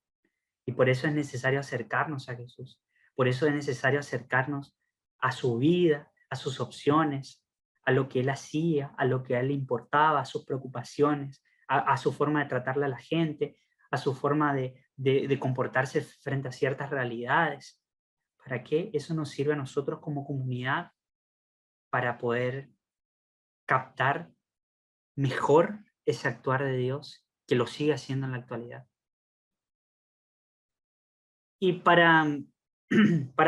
Y por eso es necesario acercarnos a Jesús. Por eso es necesario acercarnos a su vida, a sus opciones, a lo que Él hacía, a lo que a Él le importaba, a sus preocupaciones, a su forma de tratarle a la gente, a su forma de comportarse frente a ciertas realidades. ¿Para qué? Eso nos sirve a nosotros como comunidad para poder captar mejor ese actuar de Dios que lo sigue haciendo en la actualidad. Y para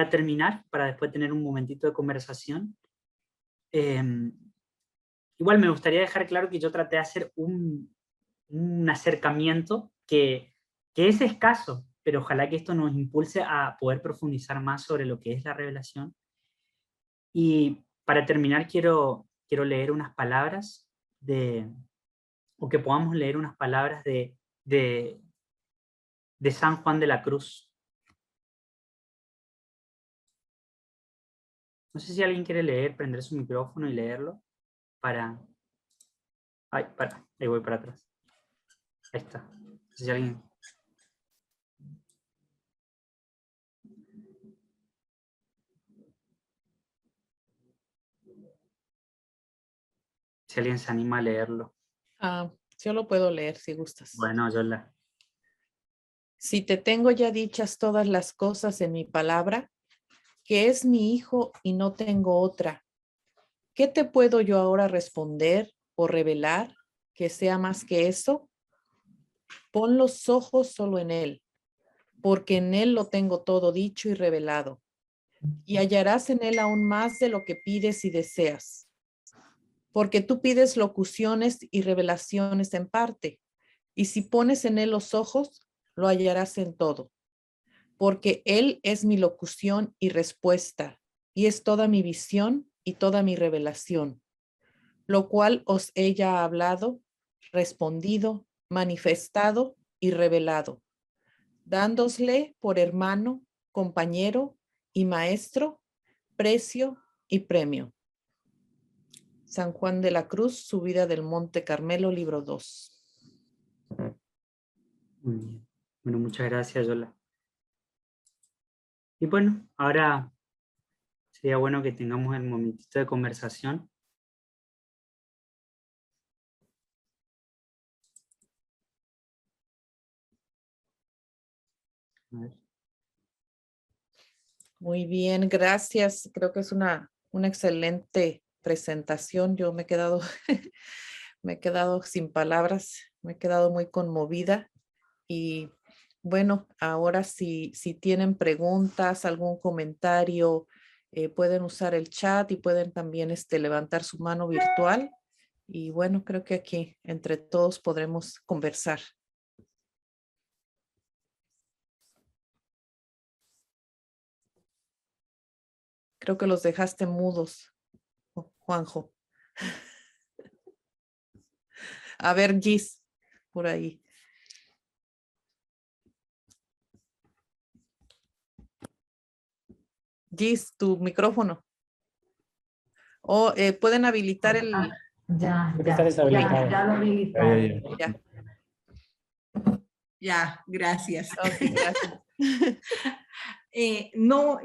terminar, para después tener un momentito de conversación, igual me gustaría dejar claro que yo traté de hacer un acercamiento que es escaso, pero ojalá que esto nos impulse a poder profundizar más sobre lo que es la revelación. Y para terminar, quiero leer unas palabras o que podamos leer unas palabras de San Juan de la Cruz. No sé si alguien quiere leer, prender su micrófono y leerlo para... ahí voy para atrás. Ahí está. No sé si alguien... si alguien se anima a leerlo. Yo lo puedo leer si gustas. Bueno, Yola. Si te tengo ya dichas todas las cosas en mi palabra, que es mi hijo y no tengo otra, ¿qué te puedo yo ahora responder o revelar que sea más que eso? Pon los ojos solo en él, porque en él lo tengo todo dicho y revelado, y hallarás en él aún más de lo que pides y deseas. Porque tú pides locuciones y revelaciones en parte, y si pones en él los ojos, lo hallarás en todo. Porque él es mi locución y respuesta, y es toda mi visión y toda mi revelación, lo cual os he ya hablado, respondido, manifestado y revelado, dándosle por hermano, compañero y maestro, precio y premio. San Juan de la Cruz, Subida del Monte Carmelo, libro 2. Muy bien. Bueno, muchas gracias, Yola. Y bueno, ahora sería bueno que tengamos el momentito de conversación. A ver. Muy bien, gracias. Creo que es una excelente presentación. Yo me he quedado, me he quedado sin palabras, me he quedado muy conmovida. Y bueno, ahora si tienen preguntas, algún comentario, pueden usar el chat y pueden también levantar su mano virtual. Y bueno, creo que aquí entre todos podremos conversar. Creo que los dejaste mudos, Juanjo. A ver, Gis, por ahí. Gis, tu micrófono. O pueden habilitar el... Ya lo habilitaron. Ya, gracias. Okay, gracias. No,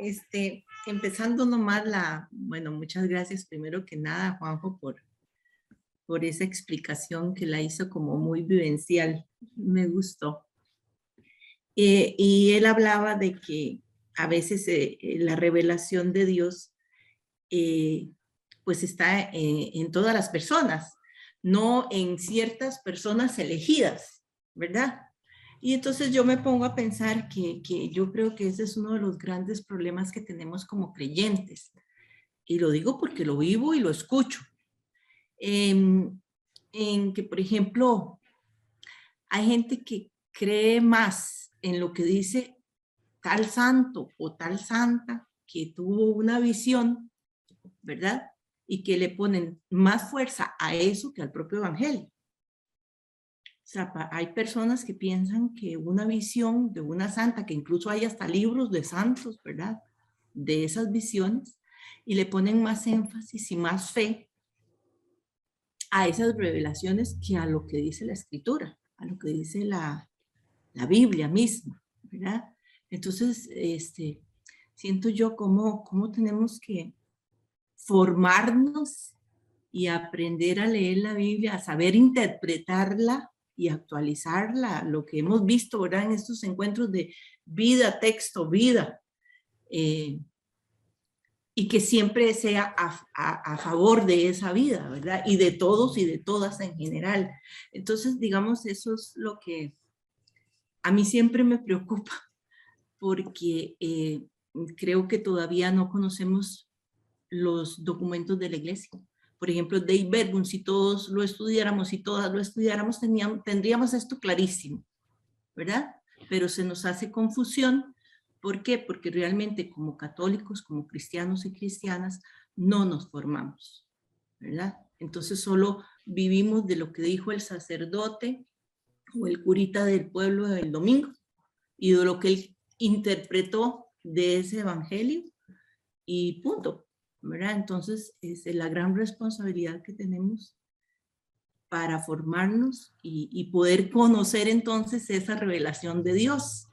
empezando nomás bueno, muchas gracias primero que nada, Juanjo, por esa explicación que la hizo como muy vivencial. Me gustó. Y él hablaba de que a veces la revelación de Dios pues está en todas las personas, no en ciertas personas elegidas, ¿verdad? Y entonces yo me pongo a pensar que yo creo que ese es uno de los grandes problemas que tenemos como creyentes. Y lo digo porque lo vivo y lo escucho. En que, por ejemplo, hay gente que cree más en lo que dice tal santo o tal santa que tuvo una visión, ¿verdad? Y que le ponen más fuerza a eso que al propio evangelio. O sea, hay personas que piensan que una visión de una santa, que incluso hay hasta libros de santos, ¿verdad? De esas visiones, y le ponen más énfasis y más fe a esas revelaciones que a lo que dice la escritura, a lo que dice la Biblia misma, ¿verdad? Entonces, siento yo cómo tenemos que formarnos y aprender a leer la Biblia, a saber interpretarla y actualizarla, lo que hemos visto, ¿verdad? En estos encuentros de vida, texto, vida, y que siempre sea a favor de esa vida, ¿verdad? Y de todos y de todas en general. Entonces, digamos, eso es lo que a mí siempre me preocupa, porque creo que todavía no conocemos los documentos de la iglesia. Por ejemplo, Dei Verbum, si todos lo estudiáramos y todas lo estudiáramos, tendríamos esto clarísimo, ¿verdad? Pero se nos hace confusión. ¿Por qué? Porque realmente como católicos, como cristianos y cristianas, no nos formamos, ¿verdad? Entonces solo vivimos de lo que dijo el sacerdote o el curita del pueblo del domingo y de lo que él interpretó de ese evangelio y punto, ¿verdad? Entonces, es la gran responsabilidad que tenemos para formarnos y poder conocer entonces esa revelación de Dios.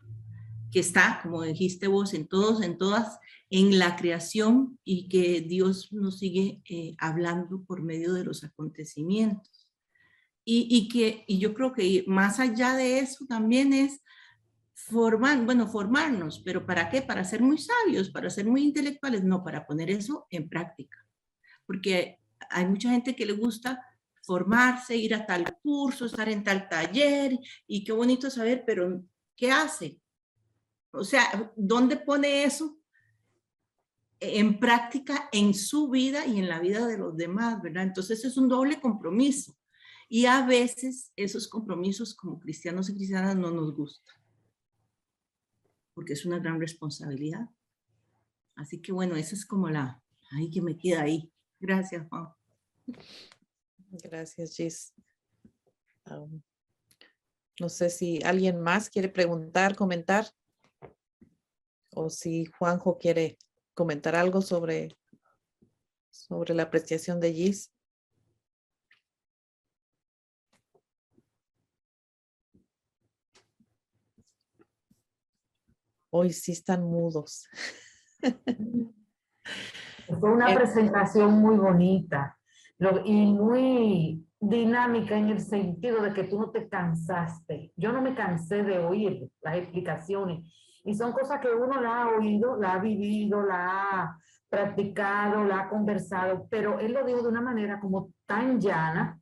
que está, como dijiste vos, en todos, en todas, en la creación, y que Dios nos sigue hablando por medio de los acontecimientos. Y yo creo que más allá de eso también es formarnos, pero ¿para qué? Para ser muy sabios, para ser muy intelectuales, no, para poner eso en práctica. Porque hay mucha gente que le gusta formarse, ir a tal curso, estar en tal taller, y qué bonito saber, pero ¿qué hace? O sea, ¿dónde pone eso en práctica en su vida y en la vida de los demás, verdad? Entonces es un doble compromiso. Y a veces esos compromisos como cristianos y cristianas no nos gustan, porque es una gran responsabilidad. Así que bueno, esa es como la, ay, que me queda ahí. Gracias, Juan. Gracias, Gis. No sé si alguien más quiere preguntar, comentar, o si Juanjo quiere comentar algo sobre la apreciación de Gis. Hoy sí están mudos. Fue una presentación muy bonita y muy dinámica en el sentido de que tú no te cansaste. Yo no me cansé de oír las explicaciones y son cosas que uno la ha oído, la ha vivido, la ha practicado, la ha conversado, pero él lo dijo de una manera como tan llana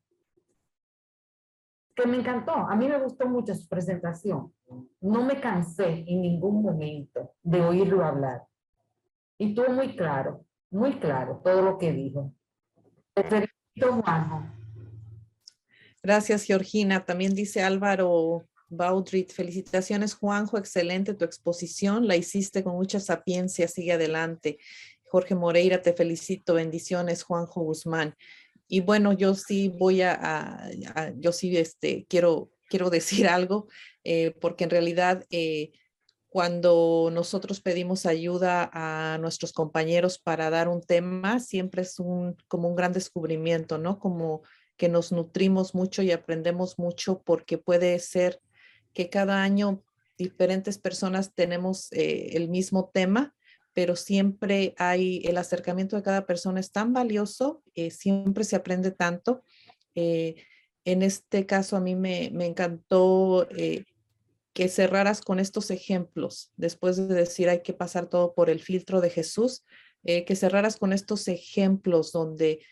que me encantó. A mí me gustó mucho su presentación. No me cansé en ningún momento de oírlo hablar. Y estuvo muy claro todo lo que dijo. Te felicito, Juanjo. Gracias, Georgina. También dice Álvaro Baudrit, felicitaciones, Juanjo, excelente tu exposición, la hiciste con mucha sapiencia, sigue adelante. Jorge Moreira, te felicito, bendiciones, Juanjo Guzmán. Y bueno, yo sí voy yo sí quiero decir algo, porque en realidad cuando nosotros pedimos ayuda a nuestros compañeros para dar un tema, siempre es como un gran descubrimiento, ¿no? Como que nos nutrimos mucho y aprendemos mucho, porque puede ser que cada año diferentes personas tenemos el mismo tema, pero siempre hay el acercamiento de cada persona es tan valioso, siempre se aprende tanto. En este caso a mí me encantó que cerraras con estos ejemplos, después de decir hay que pasar todo por el filtro de Jesús, que cerraras con estos ejemplos donde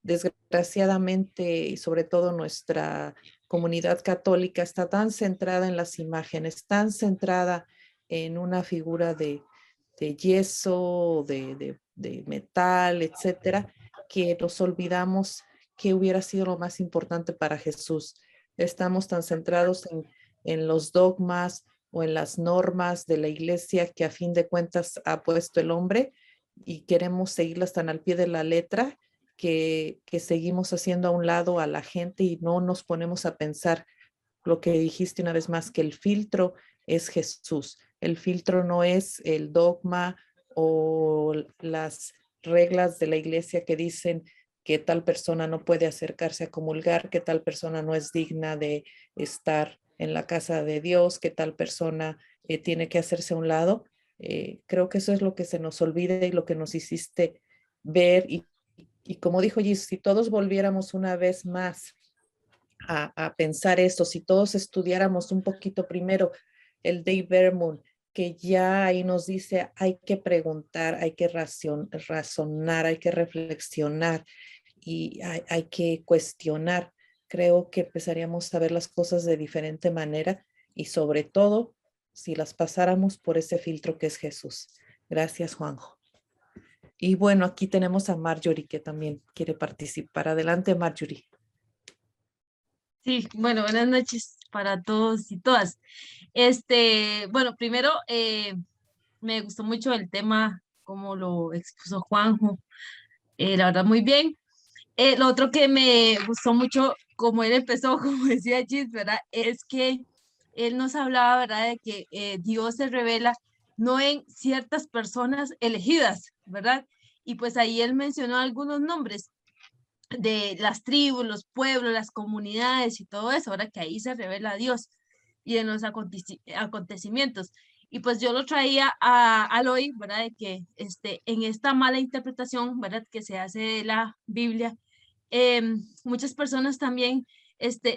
desgraciadamente, y sobre todo nuestra comunidad católica, está tan centrada en las imágenes, tan centrada en una figura de yeso, de metal, etcétera, que nos olvidamos que hubiera sido lo más importante para Jesús. Estamos tan centrados en los dogmas o en las normas de la iglesia que a fin de cuentas ha puesto el hombre, y queremos seguirlas tan al pie de la letra que seguimos haciendo a un lado a la gente y no nos ponemos a pensar lo que dijiste una vez más, que el filtro es Jesús. El filtro no es el dogma o las reglas de la iglesia que dicen que tal persona no puede acercarse a comulgar, que tal persona no es digna de estar en la casa de Dios, que tal persona tiene que hacerse a un lado. Creo que eso es lo que se nos olvida y lo que nos hiciste ver. Y como dijo Jesús, si todos volviéramos una vez más a pensar esto, si todos estudiáramos un poquito primero el Dei Verbum, que ya ahí nos dice hay que preguntar, hay que razonar, hay que reflexionar y hay que cuestionar. Creo que empezaríamos a ver las cosas de diferente manera y sobre todo si las pasáramos por ese filtro que es Jesús. Gracias, Juanjo. Y bueno, aquí tenemos a Marjorie que también quiere participar. Adelante, Marjorie. Sí, bueno, buenas noches para todos y todas. Bueno, primero me gustó mucho el tema, como lo expuso Juanjo, la verdad muy bien. Lo otro que me gustó mucho, como él empezó, como decía Gis, ¿verdad? Es que él nos hablaba, ¿verdad? De que Dios se revela no en ciertas personas elegidas, ¿verdad? Y pues ahí él mencionó algunos nombres de las tribus, los pueblos, las comunidades y todo eso, ahora que ahí se revela a Dios. y en los acontecimientos. Y pues yo lo traía a hoy, ¿verdad? De que en esta mala interpretación, ¿verdad? Que se hace de la Biblia, muchas personas también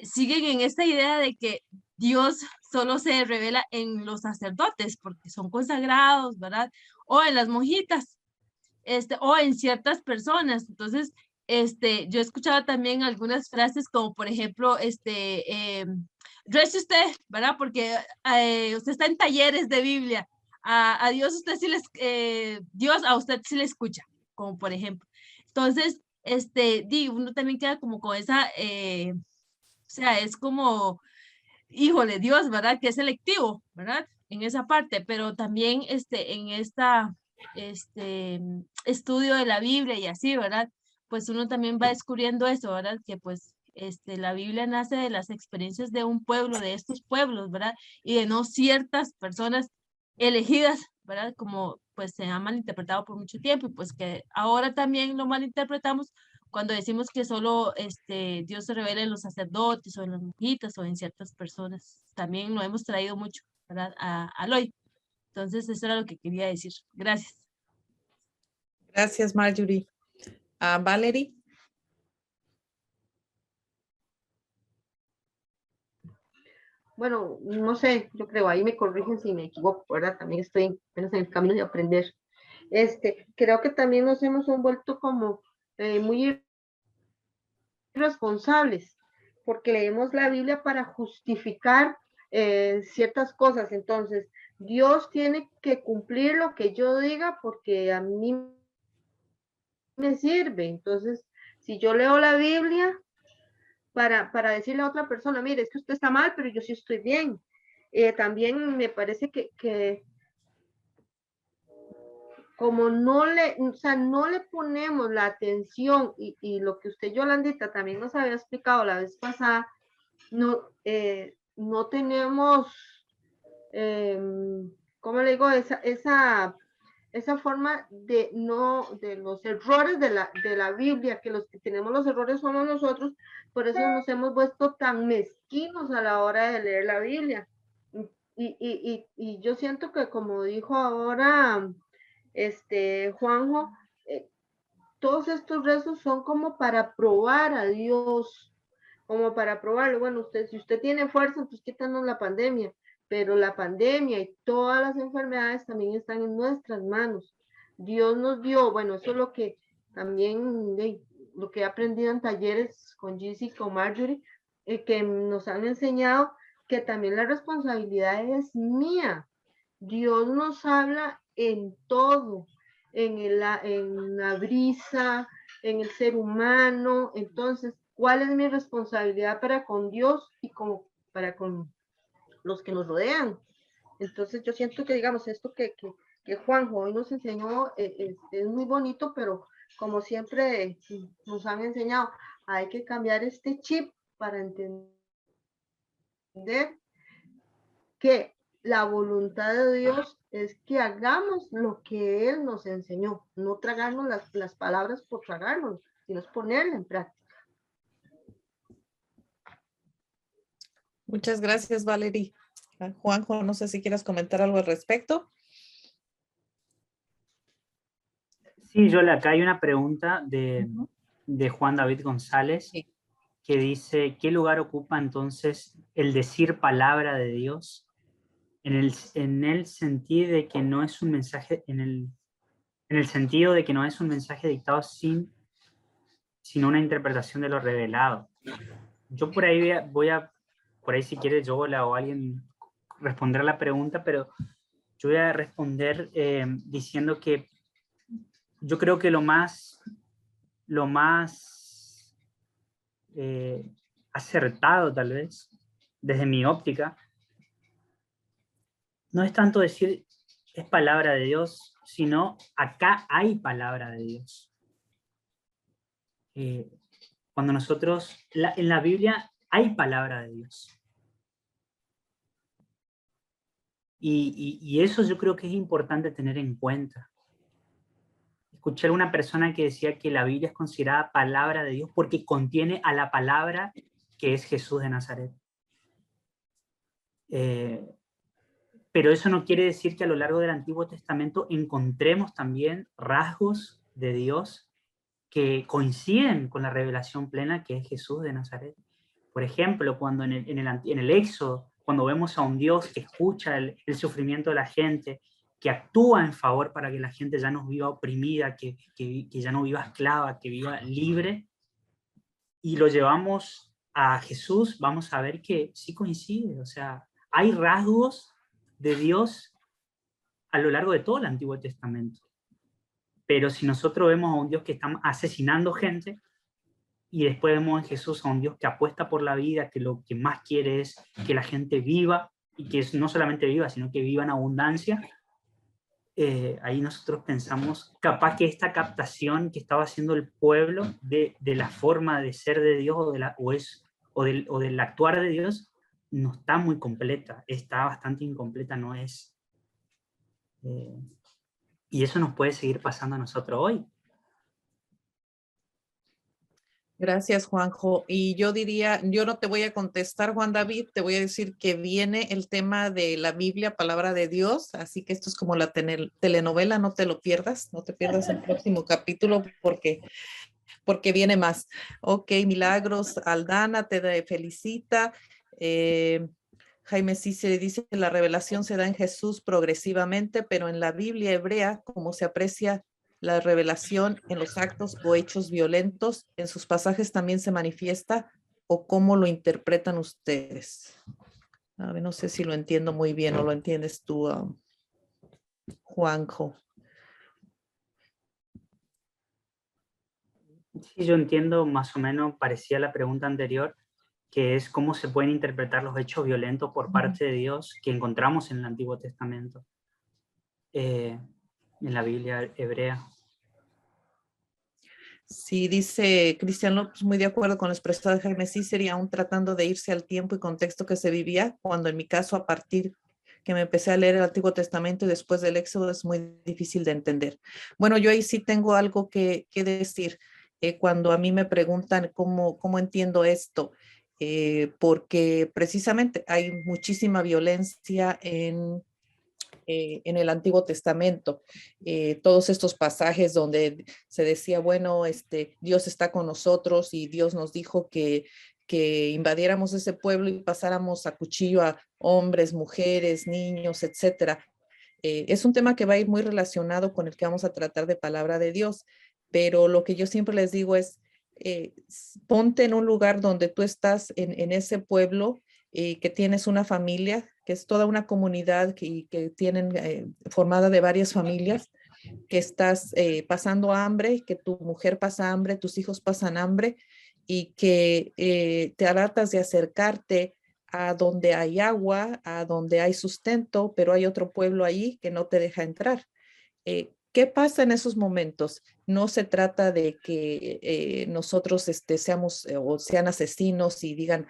siguen en esta idea de que Dios solo se revela en los sacerdotes porque son consagrados, ¿verdad? O en las monjitas, o en ciertas personas. Entonces, yo he escuchado también algunas frases como, por ejemplo, rece usted, ¿verdad? Porque usted está en talleres de Biblia. A Dios usted sí Dios a usted sí le escucha, como por ejemplo. Entonces, uno también queda como con esa, o sea, es como, híjole, Dios, ¿verdad? Que es selectivo, ¿verdad? En esa parte, pero también en esta estudio de la Biblia y así, ¿verdad? Pues uno también va descubriendo eso, ¿verdad? Que pues la Biblia nace de las experiencias de un pueblo, de estos pueblos, ¿verdad? Y de no ciertas personas elegidas, ¿verdad? Como pues se ha malinterpretado por mucho tiempo y pues que ahora también lo malinterpretamos cuando decimos que solo Dios se revela en los sacerdotes o en las monjitas o en ciertas personas. También lo hemos traído mucho, ¿verdad? Al hoy. Entonces, eso era lo que quería decir. Gracias. Gracias, Marjorie. Valerie. Bueno, no sé, yo creo, ahí me corrigen si me equivoco, ¿verdad? También estoy apenas en el camino de aprender. Creo que también nos hemos vuelto como muy irresponsables, porque leemos la Biblia para justificar ciertas cosas. Entonces, Dios tiene que cumplir lo que yo diga porque a mí me sirve. Entonces, si yo leo la Biblia para decirle a otra persona, mire, es que usted está mal, pero yo sí estoy bien. También me parece que como no le, o sea, no le ponemos la atención y lo que usted, Yolandita, también nos había explicado la vez pasada, no tenemos, ¿cómo le digo? Esa forma de los errores de la Biblia, que los que tenemos los errores somos nosotros, por eso nos hemos vuelto tan mezquinos a la hora de leer la Biblia. Y yo siento que como dijo ahora Juanjo, todos estos rezos son como para probar a Dios, como para probarlo. Bueno, si usted tiene fuerza, pues quítanos la pandemia, pero la pandemia y todas las enfermedades también están en nuestras manos. Dios nos dio, bueno, eso es lo que también, lo que he aprendido en talleres con Gizzy y con Marjorie, que nos han enseñado que también la responsabilidad es mía. Dios nos habla en todo, en la brisa, en el ser humano. Entonces, ¿cuál es mi responsabilidad para con Dios y para con los que nos rodean? Entonces, yo siento que, digamos, esto que Juanjo hoy nos enseñó es muy bonito, pero como siempre nos han enseñado, hay que cambiar este chip para entender que la voluntad de Dios es que hagamos lo que Él nos enseñó, no tragarnos las palabras por tragarnos, sino es ponerla en práctica. Muchas gracias, Valerie. Juanjo, no sé si quieres comentar algo al respecto. Sí, Yola, acá hay una pregunta de Juan David González, Sí. que dice, ¿qué lugar ocupa entonces el decir palabra de Dios en el sentido de que no es un mensaje, en el sentido de que no es un mensaje dictado sino una interpretación de lo revelado? Yo por ahí por ahí si quiere Yola o alguien responder a la pregunta, pero yo voy a responder diciendo que yo creo que lo más acertado tal vez, desde mi óptica, no es tanto decir es palabra de Dios, sino acá hay palabra de Dios. Cuando nosotros, en la Biblia hay palabra de Dios. Y eso yo creo que es importante tener en cuenta. Escuché a una persona que decía que la Biblia es considerada palabra de Dios porque contiene a la palabra que es Jesús de Nazaret. Pero eso no quiere decir que a lo largo del Antiguo Testamento encontremos también rasgos de Dios que coinciden con la revelación plena que es Jesús de Nazaret. Por ejemplo, cuando en el Éxodo, cuando vemos a un Dios que escucha el sufrimiento de la gente, que actúa en favor para que la gente ya no viva oprimida, que ya no viva esclava, que viva libre, y lo llevamos a Jesús, vamos a ver que sí coincide. O sea, hay rasgos de Dios a lo largo de todo el Antiguo Testamento. Pero si nosotros vemos a un Dios que está asesinando gente, y después vemos en Jesús a un Dios que apuesta por la vida, que lo que más quiere es que la gente viva, y que no solamente viva, sino que viva en abundancia, ahí nosotros pensamos, capaz que esta captación que estaba haciendo el pueblo de la forma de ser de Dios o del actuar de Dios, no está muy completa, está bastante incompleta, no es. Y eso nos puede seguir pasando a nosotros hoy. Gracias, Juanjo. Y yo diría, yo no te voy a contestar, Juan David, te voy a decir que viene el tema de la Biblia, palabra de Dios, así que esto es como la telenovela, no te lo pierdas, no te pierdas el próximo capítulo porque viene más. Ok, Milagros, Aldana te felicita. Jaime Cícere dice que la revelación se da en Jesús progresivamente, pero en la Biblia hebrea, como se aprecia la revelación en los actos o hechos violentos, en sus pasajes también se manifiesta, o cómo lo interpretan ustedes. A ver, no sé si lo entiendo muy bien o lo entiendes tú, Juanjo. Sí, yo entiendo más o menos, parecía la pregunta anterior, que es cómo se pueden interpretar los hechos violentos por parte de Dios que encontramos en el Antiguo Testamento, en la Biblia hebrea. Sí, dice Cristian López, muy de acuerdo con la expresión de Jaime Cíceri, aún tratando de irse al tiempo y contexto que se vivía, cuando en mi caso, a partir que me empecé a leer el Antiguo Testamento y después del Éxodo, es muy difícil de entender. Bueno, yo ahí sí tengo algo que decir. Cuando a mí me preguntan cómo entiendo esto, porque precisamente hay muchísima violencia en el Antiguo Testamento, todos estos pasajes donde se decía, bueno, Dios está con nosotros y Dios nos dijo que invadiéramos ese pueblo y pasáramos a cuchillo a hombres, mujeres, niños, etcétera. Es un tema que va a ir muy relacionado con el que vamos a tratar de palabra de Dios, pero lo que yo siempre les digo es, ponte en un lugar donde tú estás en ese pueblo, que tienes una familia, que es toda una comunidad que tienen formada de varias familias, que estás pasando hambre, que tu mujer pasa hambre, tus hijos pasan hambre, y que te tratas de acercarte a donde hay agua, a donde hay sustento, pero hay otro pueblo ahí que no te deja entrar. ¿Qué pasa en esos momentos? No se trata de que nosotros seamos o sean asesinos y digan,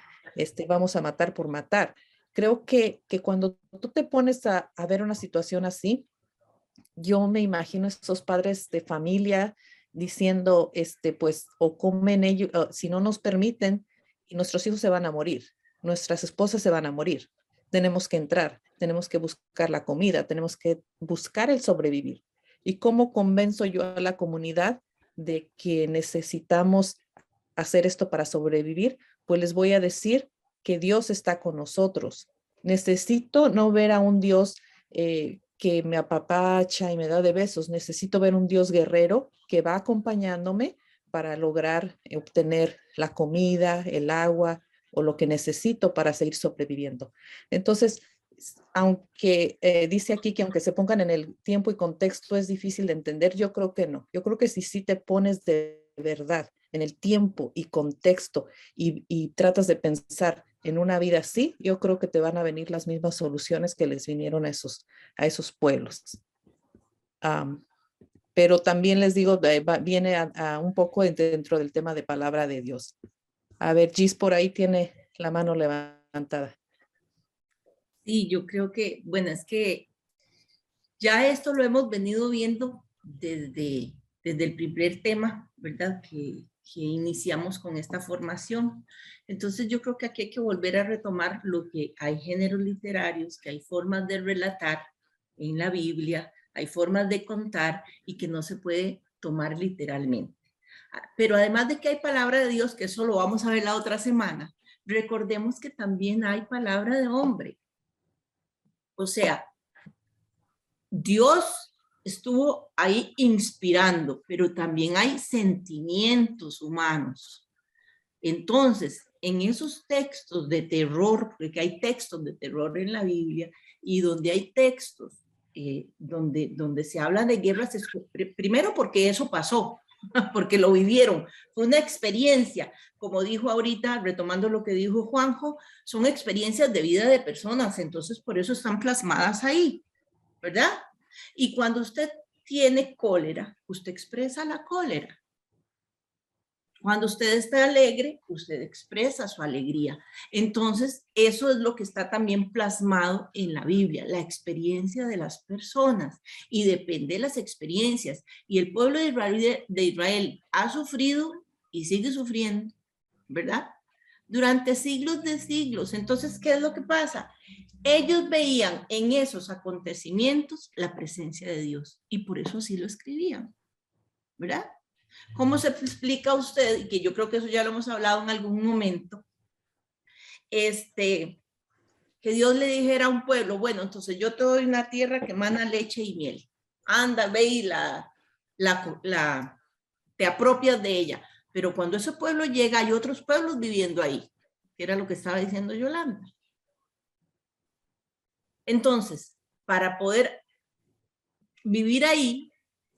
vamos a matar por matar. Creo que cuando tú te pones a ver una situación así, yo me imagino esos padres de familia diciendo, pues, o comen ellos, si no nos permiten, y nuestros hijos se van a morir, nuestras esposas se van a morir. Tenemos que entrar, tenemos que buscar la comida, tenemos que buscar el sobrevivir. ¿Y cómo convenzo yo a la comunidad de que necesitamos hacer esto para sobrevivir? Pues les voy a decir que Dios está con nosotros. Necesito no ver a un Dios que me apapacha y me da de besos. Necesito ver un Dios guerrero que va acompañándome para lograr obtener la comida, el agua o lo que necesito para seguir sobreviviendo. Entonces, aunque dice aquí que aunque se pongan en el tiempo y contexto es difícil de entender, yo creo que no. Yo creo que si te pones de verdad en el tiempo y contexto y tratas de pensar en una vida así, yo creo que te van a venir las mismas soluciones que les vinieron a esos pueblos. Pero también les digo, viene a un poco dentro del tema de palabra de Dios. A ver, Gis por ahí tiene la mano levantada. Sí, yo creo que, bueno, es que ya esto lo hemos venido viendo desde el primer tema, ¿verdad? Que iniciamos con esta formación. Entonces yo creo que aquí hay que volver a retomar lo que hay géneros literarios, que hay formas de relatar en la Biblia, hay formas de contar y que no se puede tomar literalmente. Pero además de que hay palabra de Dios, que eso lo vamos a ver la otra semana, recordemos que también hay palabra de hombre. O sea, Dios estuvo ahí inspirando, pero también hay sentimientos humanos. Entonces, en esos textos de terror, porque hay textos de terror en la Biblia, y donde hay textos donde se habla de guerras, primero porque eso pasó, porque lo vivieron, fue una experiencia, como dijo ahorita, retomando lo que dijo Juanjo, son experiencias de vida de personas, entonces por eso están plasmadas ahí, ¿verdad? Y cuando usted tiene cólera, usted expresa la cólera. Cuando usted está alegre, usted expresa su alegría. Entonces, eso es lo que está también plasmado en la Biblia, la experiencia de las personas. Y depende de las experiencias. Y el pueblo de Israel ha sufrido y sigue sufriendo, ¿verdad? Durante siglos de siglos. Entonces, ¿qué es lo que pasa? Ellos veían en esos acontecimientos la presencia de Dios. Y por eso así lo escribían, ¿verdad? ¿Cómo se explica a usted? Y que yo creo que eso ya lo hemos hablado en algún momento. Que Dios le dijera a un pueblo, bueno, entonces yo te doy una tierra que emana leche y miel. Anda, ve y te apropias de ella. Pero cuando ese pueblo llega, hay otros pueblos viviendo ahí, que era lo que estaba diciendo Yolanda. Entonces, para poder vivir ahí,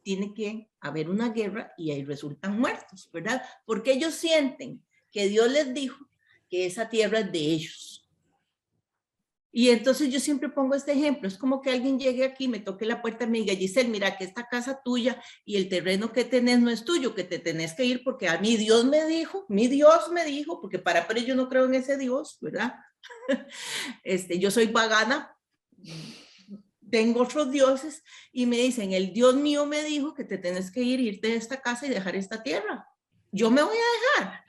tiene que haber una guerra y ahí resultan muertos, ¿verdad? Porque ellos sienten que Dios les dijo que esa tierra es de ellos. Y entonces yo siempre pongo este ejemplo, es como que alguien llegue aquí, me toque la puerta y me diga, Giselle, mira que esta casa tuya y el terreno que tenés no es tuyo, que te tenés que ir porque a mí Dios me dijo, porque pero yo no creo en ese Dios, ¿verdad? Yo soy pagana, tengo otros dioses y me dicen, el Dios mío me dijo que te tenés que irte de esta casa y dejar esta tierra. Yo me voy a dejar.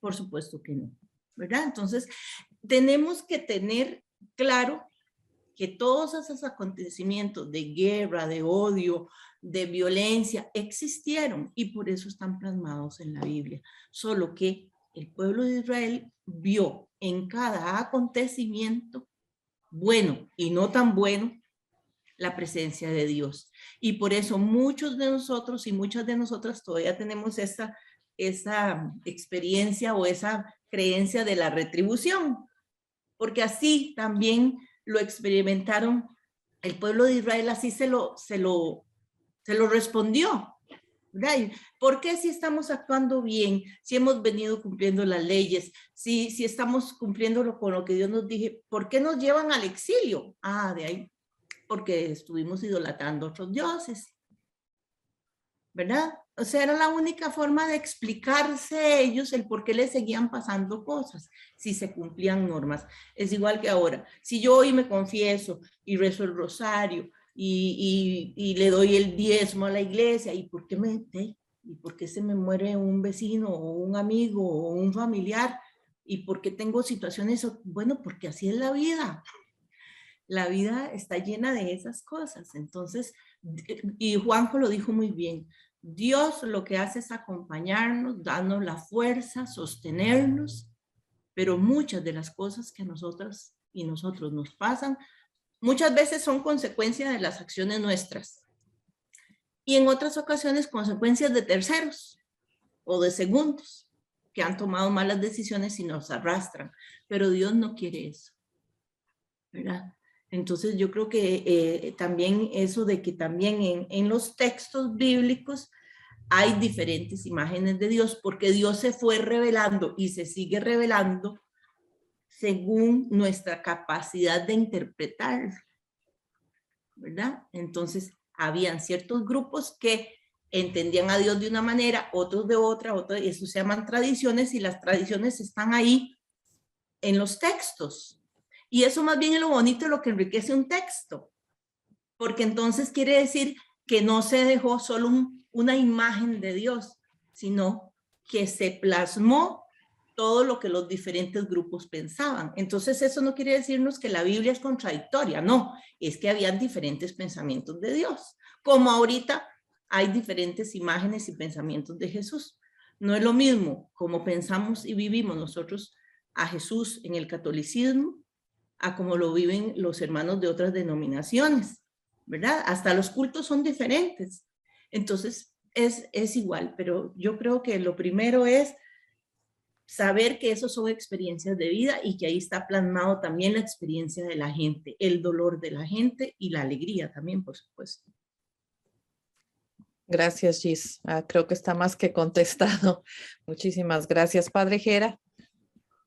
Por supuesto que no, ¿verdad? Entonces, tenemos que tener claro que todos esos acontecimientos de guerra, de odio, de violencia existieron y por eso están plasmados en la Biblia. Solo que el pueblo de Israel vio en cada acontecimiento bueno y no tan bueno, la presencia de Dios. Y por eso muchos de nosotros y muchas de nosotras todavía tenemos esa experiencia o esa creencia de la retribución, porque así también lo experimentaron el pueblo de Israel, así se lo respondió. ¿Verdad? ¿Por qué si estamos actuando bien, si hemos venido cumpliendo las leyes, si estamos cumpliendo con lo que Dios nos dijo, por qué nos llevan al exilio? De ahí, porque estuvimos idolatrando a otros dioses, ¿verdad? O sea, era la única forma de explicarse ellos el por qué les seguían pasando cosas, si se cumplían normas. Es igual que ahora, si yo hoy me confieso y rezo el rosario, y le doy el diezmo a la iglesia, ¿y por qué ¿Y por qué se me muere un vecino o un amigo o un familiar? ¿Y por qué tengo situaciones? Bueno, porque así es la vida. La vida está llena de esas cosas. Entonces, y Juanjo lo dijo muy bien, Dios lo que hace es acompañarnos, darnos la fuerza, sostenernos, pero muchas de las cosas que a nosotras y nosotros nos pasan, muchas veces son consecuencias de las acciones nuestras y en otras ocasiones consecuencias de terceros o de segundos que han tomado malas decisiones y nos arrastran, pero Dios no quiere eso, ¿verdad? Entonces yo creo que también eso de que también en los textos bíblicos hay diferentes imágenes de Dios porque Dios se fue revelando y se sigue revelando según nuestra capacidad de interpretar, ¿verdad? Entonces, habían ciertos grupos que entendían a Dios de una manera, otros de otra, y eso se llaman tradiciones, y las tradiciones están ahí en los textos. Y eso más bien es lo bonito, lo que enriquece un texto, porque entonces quiere decir que no se dejó solo una imagen de Dios, sino que se plasmó todo lo que los diferentes grupos pensaban. Entonces eso no quiere decirnos que la Biblia es contradictoria, no, es que habían diferentes pensamientos de Dios, como ahorita hay diferentes imágenes y pensamientos de Jesús. No es lo mismo como pensamos y vivimos nosotros a Jesús en el catolicismo, a como lo viven los hermanos de otras denominaciones, ¿verdad? Hasta los cultos son diferentes. Entonces es igual, pero yo creo que lo primero es saber que esos son experiencias de vida y que ahí está plasmado también la experiencia de la gente, el dolor de la gente y la alegría también, por supuesto. Gracias, Gis. Creo que está más que contestado. Muchísimas gracias, Padre Jera.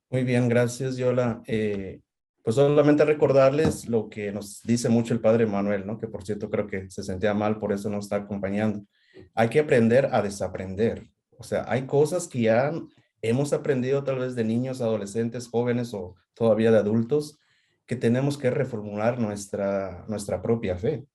Muy bien, gracias, Yola. Pues solamente recordarles lo que nos dice mucho el Padre Manuel, ¿no? Que por cierto creo que se sentía mal, por eso nos está acompañando. Hay que aprender a desaprender. O sea, hay cosas que ya hemos aprendido tal vez de niños, adolescentes, jóvenes o todavía de adultos, que tenemos que reformular nuestra propia fe.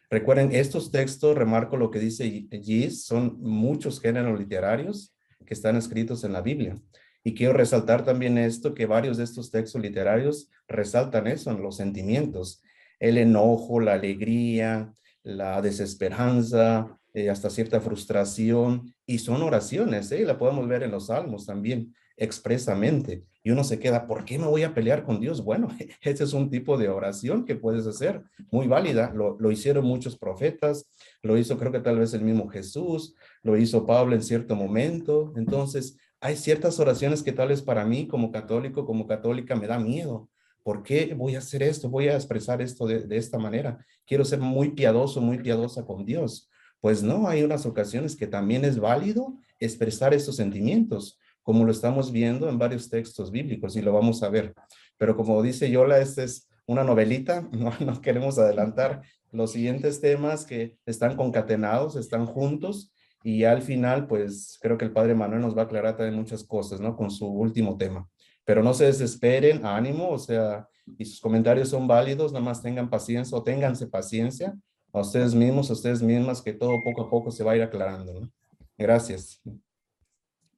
Recuerden, estos textos, remarco lo que dice Gis, son muchos géneros literarios que están escritos en la Biblia. Y quiero resaltar también esto, que varios de estos textos literarios resaltan eso, en los sentimientos, el enojo, la alegría, la desesperanza, hasta cierta frustración, y son oraciones, la podemos ver en los Salmos también, expresamente, y uno se queda, ¿por qué me voy a pelear con Dios? Bueno, ese es un tipo de oración que puedes hacer, muy válida, lo hicieron muchos profetas, lo hizo creo que tal vez el mismo Jesús, lo hizo Pablo en cierto momento. Entonces hay ciertas oraciones que tal vez para mí como católico, como católica me da miedo. ¿Por qué voy a hacer esto? Voy a expresar esto de esta manera. Quiero ser muy piadoso, muy piadosa con Dios. Pues no, hay unas ocasiones que también es válido expresar estos sentimientos, como lo estamos viendo en varios textos bíblicos y lo vamos a ver. Pero como dice Yola, esta es una novelita, no queremos adelantar los siguientes temas que están concatenados, están juntos, y al final, pues creo que el Padre Manuel nos va a aclarar también muchas cosas, ¿no? Con su último tema. Pero no se desesperen, ánimo, o sea, y sus comentarios son válidos, nada más tengan paciencia o ténganse paciencia a ustedes mismos, a ustedes mismas, que todo poco a poco se va a ir aclarando, ¿no? Gracias.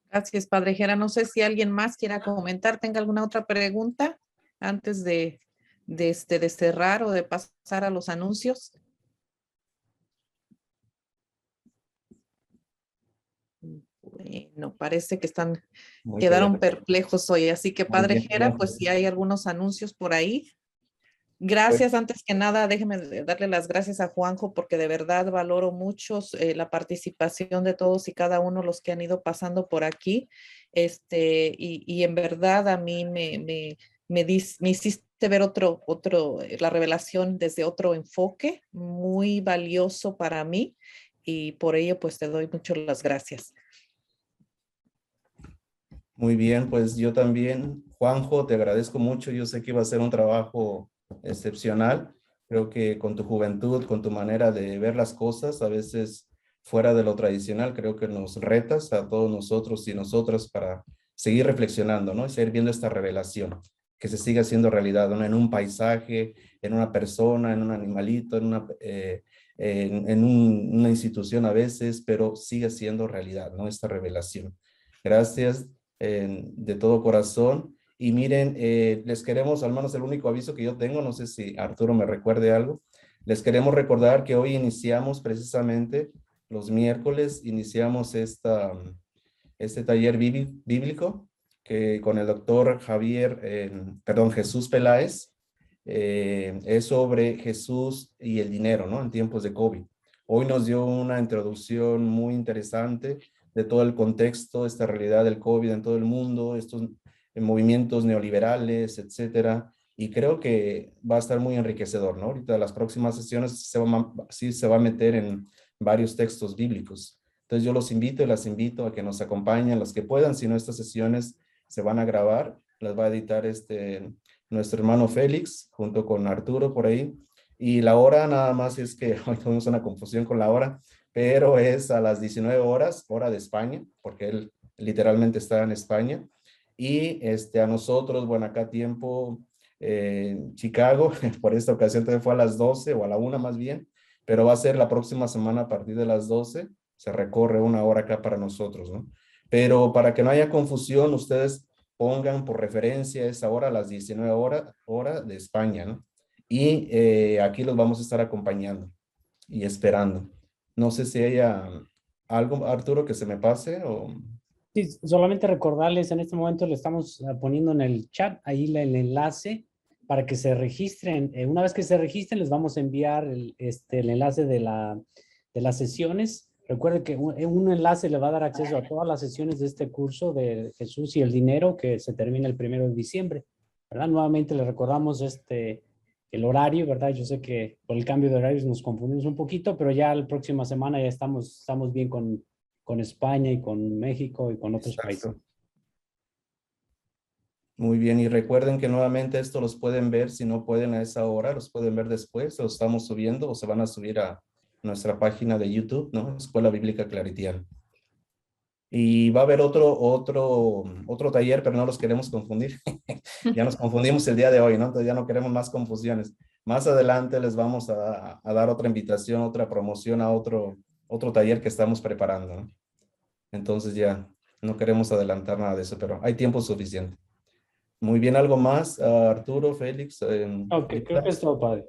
Gracias, Padre Jera. No sé si alguien más quiera comentar, tenga alguna otra pregunta antes de cerrar o de pasar a los anuncios. Bueno, parece que quedaron perplejos hoy, así que Padre Jera, pues si hay algunos anuncios por ahí. Gracias, antes que nada, déjeme darle las gracias a Juanjo porque de verdad valoro mucho la participación de todos y cada uno los que han ido pasando por aquí. Y en verdad a mí me hiciste ver la revelación desde otro enfoque, muy valioso para mí, y por ello pues te doy muchas las gracias. Muy bien, pues yo también, Juanjo, te agradezco mucho. Yo sé que iba a ser un trabajo excepcional. Creo que con tu juventud, con tu manera de ver las cosas, a veces fuera de lo tradicional, creo que nos retas a todos nosotros y nosotras para seguir reflexionando, ¿no? Y seguir viendo esta revelación, que se siga haciendo realidad, ¿no? En un paisaje, en una persona, en un animalito, una institución a veces, pero sigue siendo realidad, ¿no? Esta revelación. Gracias de todo corazón. Y miren, les queremos, al menos el único aviso que yo tengo, no sé si Arturo me recuerde algo, les queremos recordar que hoy iniciamos precisamente los miércoles, iniciamos este taller bíblico que con el doctor Jesús Peláez, es sobre Jesús y el dinero, ¿no? En tiempos de COVID. Hoy nos dio una introducción muy interesante de todo el contexto, esta realidad del COVID en todo el mundo, estos movimientos neoliberales, etcétera, y creo que va a estar muy enriquecedor, ¿no? Ahorita las próximas sesiones sí se va a meter en varios textos bíblicos. Entonces yo los invito y las invito a que nos acompañen, los que puedan, si no estas sesiones se van a grabar, las va a editar nuestro hermano Félix, junto con Arturo por ahí, y la hora nada más es que hoy tenemos una confusión con la hora, pero es a las 19 horas, hora de España, porque él literalmente está en España. Y a nosotros, bueno, acá tiempo Chicago, por esta ocasión también fue a las 12 o a la 1 más bien, pero va a ser la próxima semana a partir de las 12, se recorre 1 hora acá para nosotros, ¿no? Pero para que no haya confusión, ustedes pongan por referencia esa hora, las 19 hora de España, ¿no? Y aquí los vamos a estar acompañando y esperando. No sé si haya algo, Arturo, que se me pase o... Sí, solamente recordarles, en este momento le estamos poniendo en el chat ahí el enlace para que se registren. Una vez que se registren, les vamos a enviar el enlace de las sesiones. Recuerden que un enlace le va a dar acceso a todas las sesiones de este curso de Jesús y el dinero, que se termina el 1 de diciembre, ¿verdad? Nuevamente les recordamos el horario, ¿verdad? Yo sé que por el cambio de horarios nos confundimos un poquito, pero ya la próxima semana ya estamos bien con España y con México y con otros países. Muy bien, y recuerden que nuevamente esto los pueden ver, si no pueden a esa hora, los pueden ver después, los estamos subiendo o se van a subir a nuestra página de YouTube, ¿no? Escuela Bíblica Claritiana. Y va a haber otro taller, pero no los queremos confundir. Ya nos confundimos el día de hoy, ¿no? Entonces ya no queremos más confusiones. Más adelante les vamos a dar otra invitación, otra promoción a otro taller que estamos preparando, ¿no? Entonces ya no queremos adelantar nada de eso, pero hay tiempo suficiente. Muy bien, ¿algo más, Arturo, Félix? Ok, creo que es todo, padre.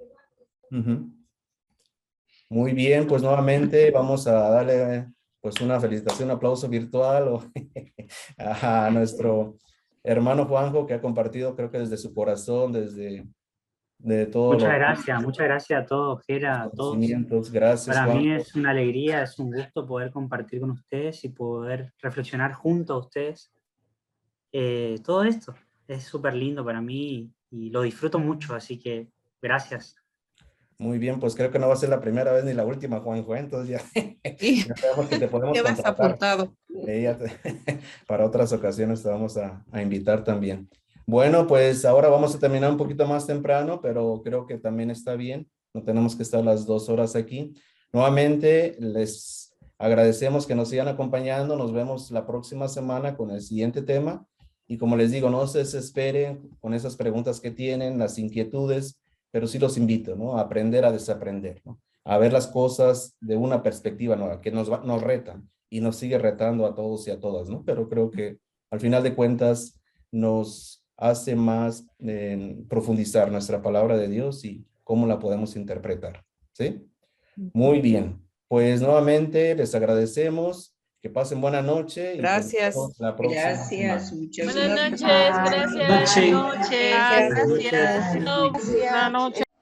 Muy bien, pues nuevamente vamos a darle pues una felicitación, un aplauso virtual a nuestro hermano Juanjo, que ha compartido, creo que desde su corazón, desde todo. Muchas gracias a todos, Gera, a todos. Gracias, Para mí Juanjo. es una alegría, es un gusto poder compartir con ustedes y poder reflexionar junto a ustedes. Todo esto es súper lindo para mí y lo disfruto mucho, así que gracias. Muy bien, pues creo que no va a ser la primera vez ni la última, Juanjo, entonces ya sabemos que te podemos Quedas contratar. apuntado. Para otras ocasiones te vamos a invitar también. Bueno, pues ahora vamos a terminar un poquito más temprano, pero creo que también está bien. No tenemos que estar las 2 horas aquí. Nuevamente, les agradecemos que nos sigan acompañando. Nos vemos la próxima semana con el siguiente tema. Y como les digo, no se desesperen con esas preguntas que tienen, las inquietudes, pero sí los invito, ¿no? A aprender a desaprender, ¿no? A ver las cosas de una perspectiva nueva, que nos retan y nos sigue retando a todos y a todas, ¿no? Pero creo que al final de cuentas nos hace más profundizar nuestra palabra de Dios y cómo la podemos interpretar, ¿sí? Muy bien, pues nuevamente les agradecemos. Que pasen buena noche. Gracias. Y la próxima Gracias. semana. Muchas Buenas gracias. noches, gracias. Buenas noches. Buenas noches.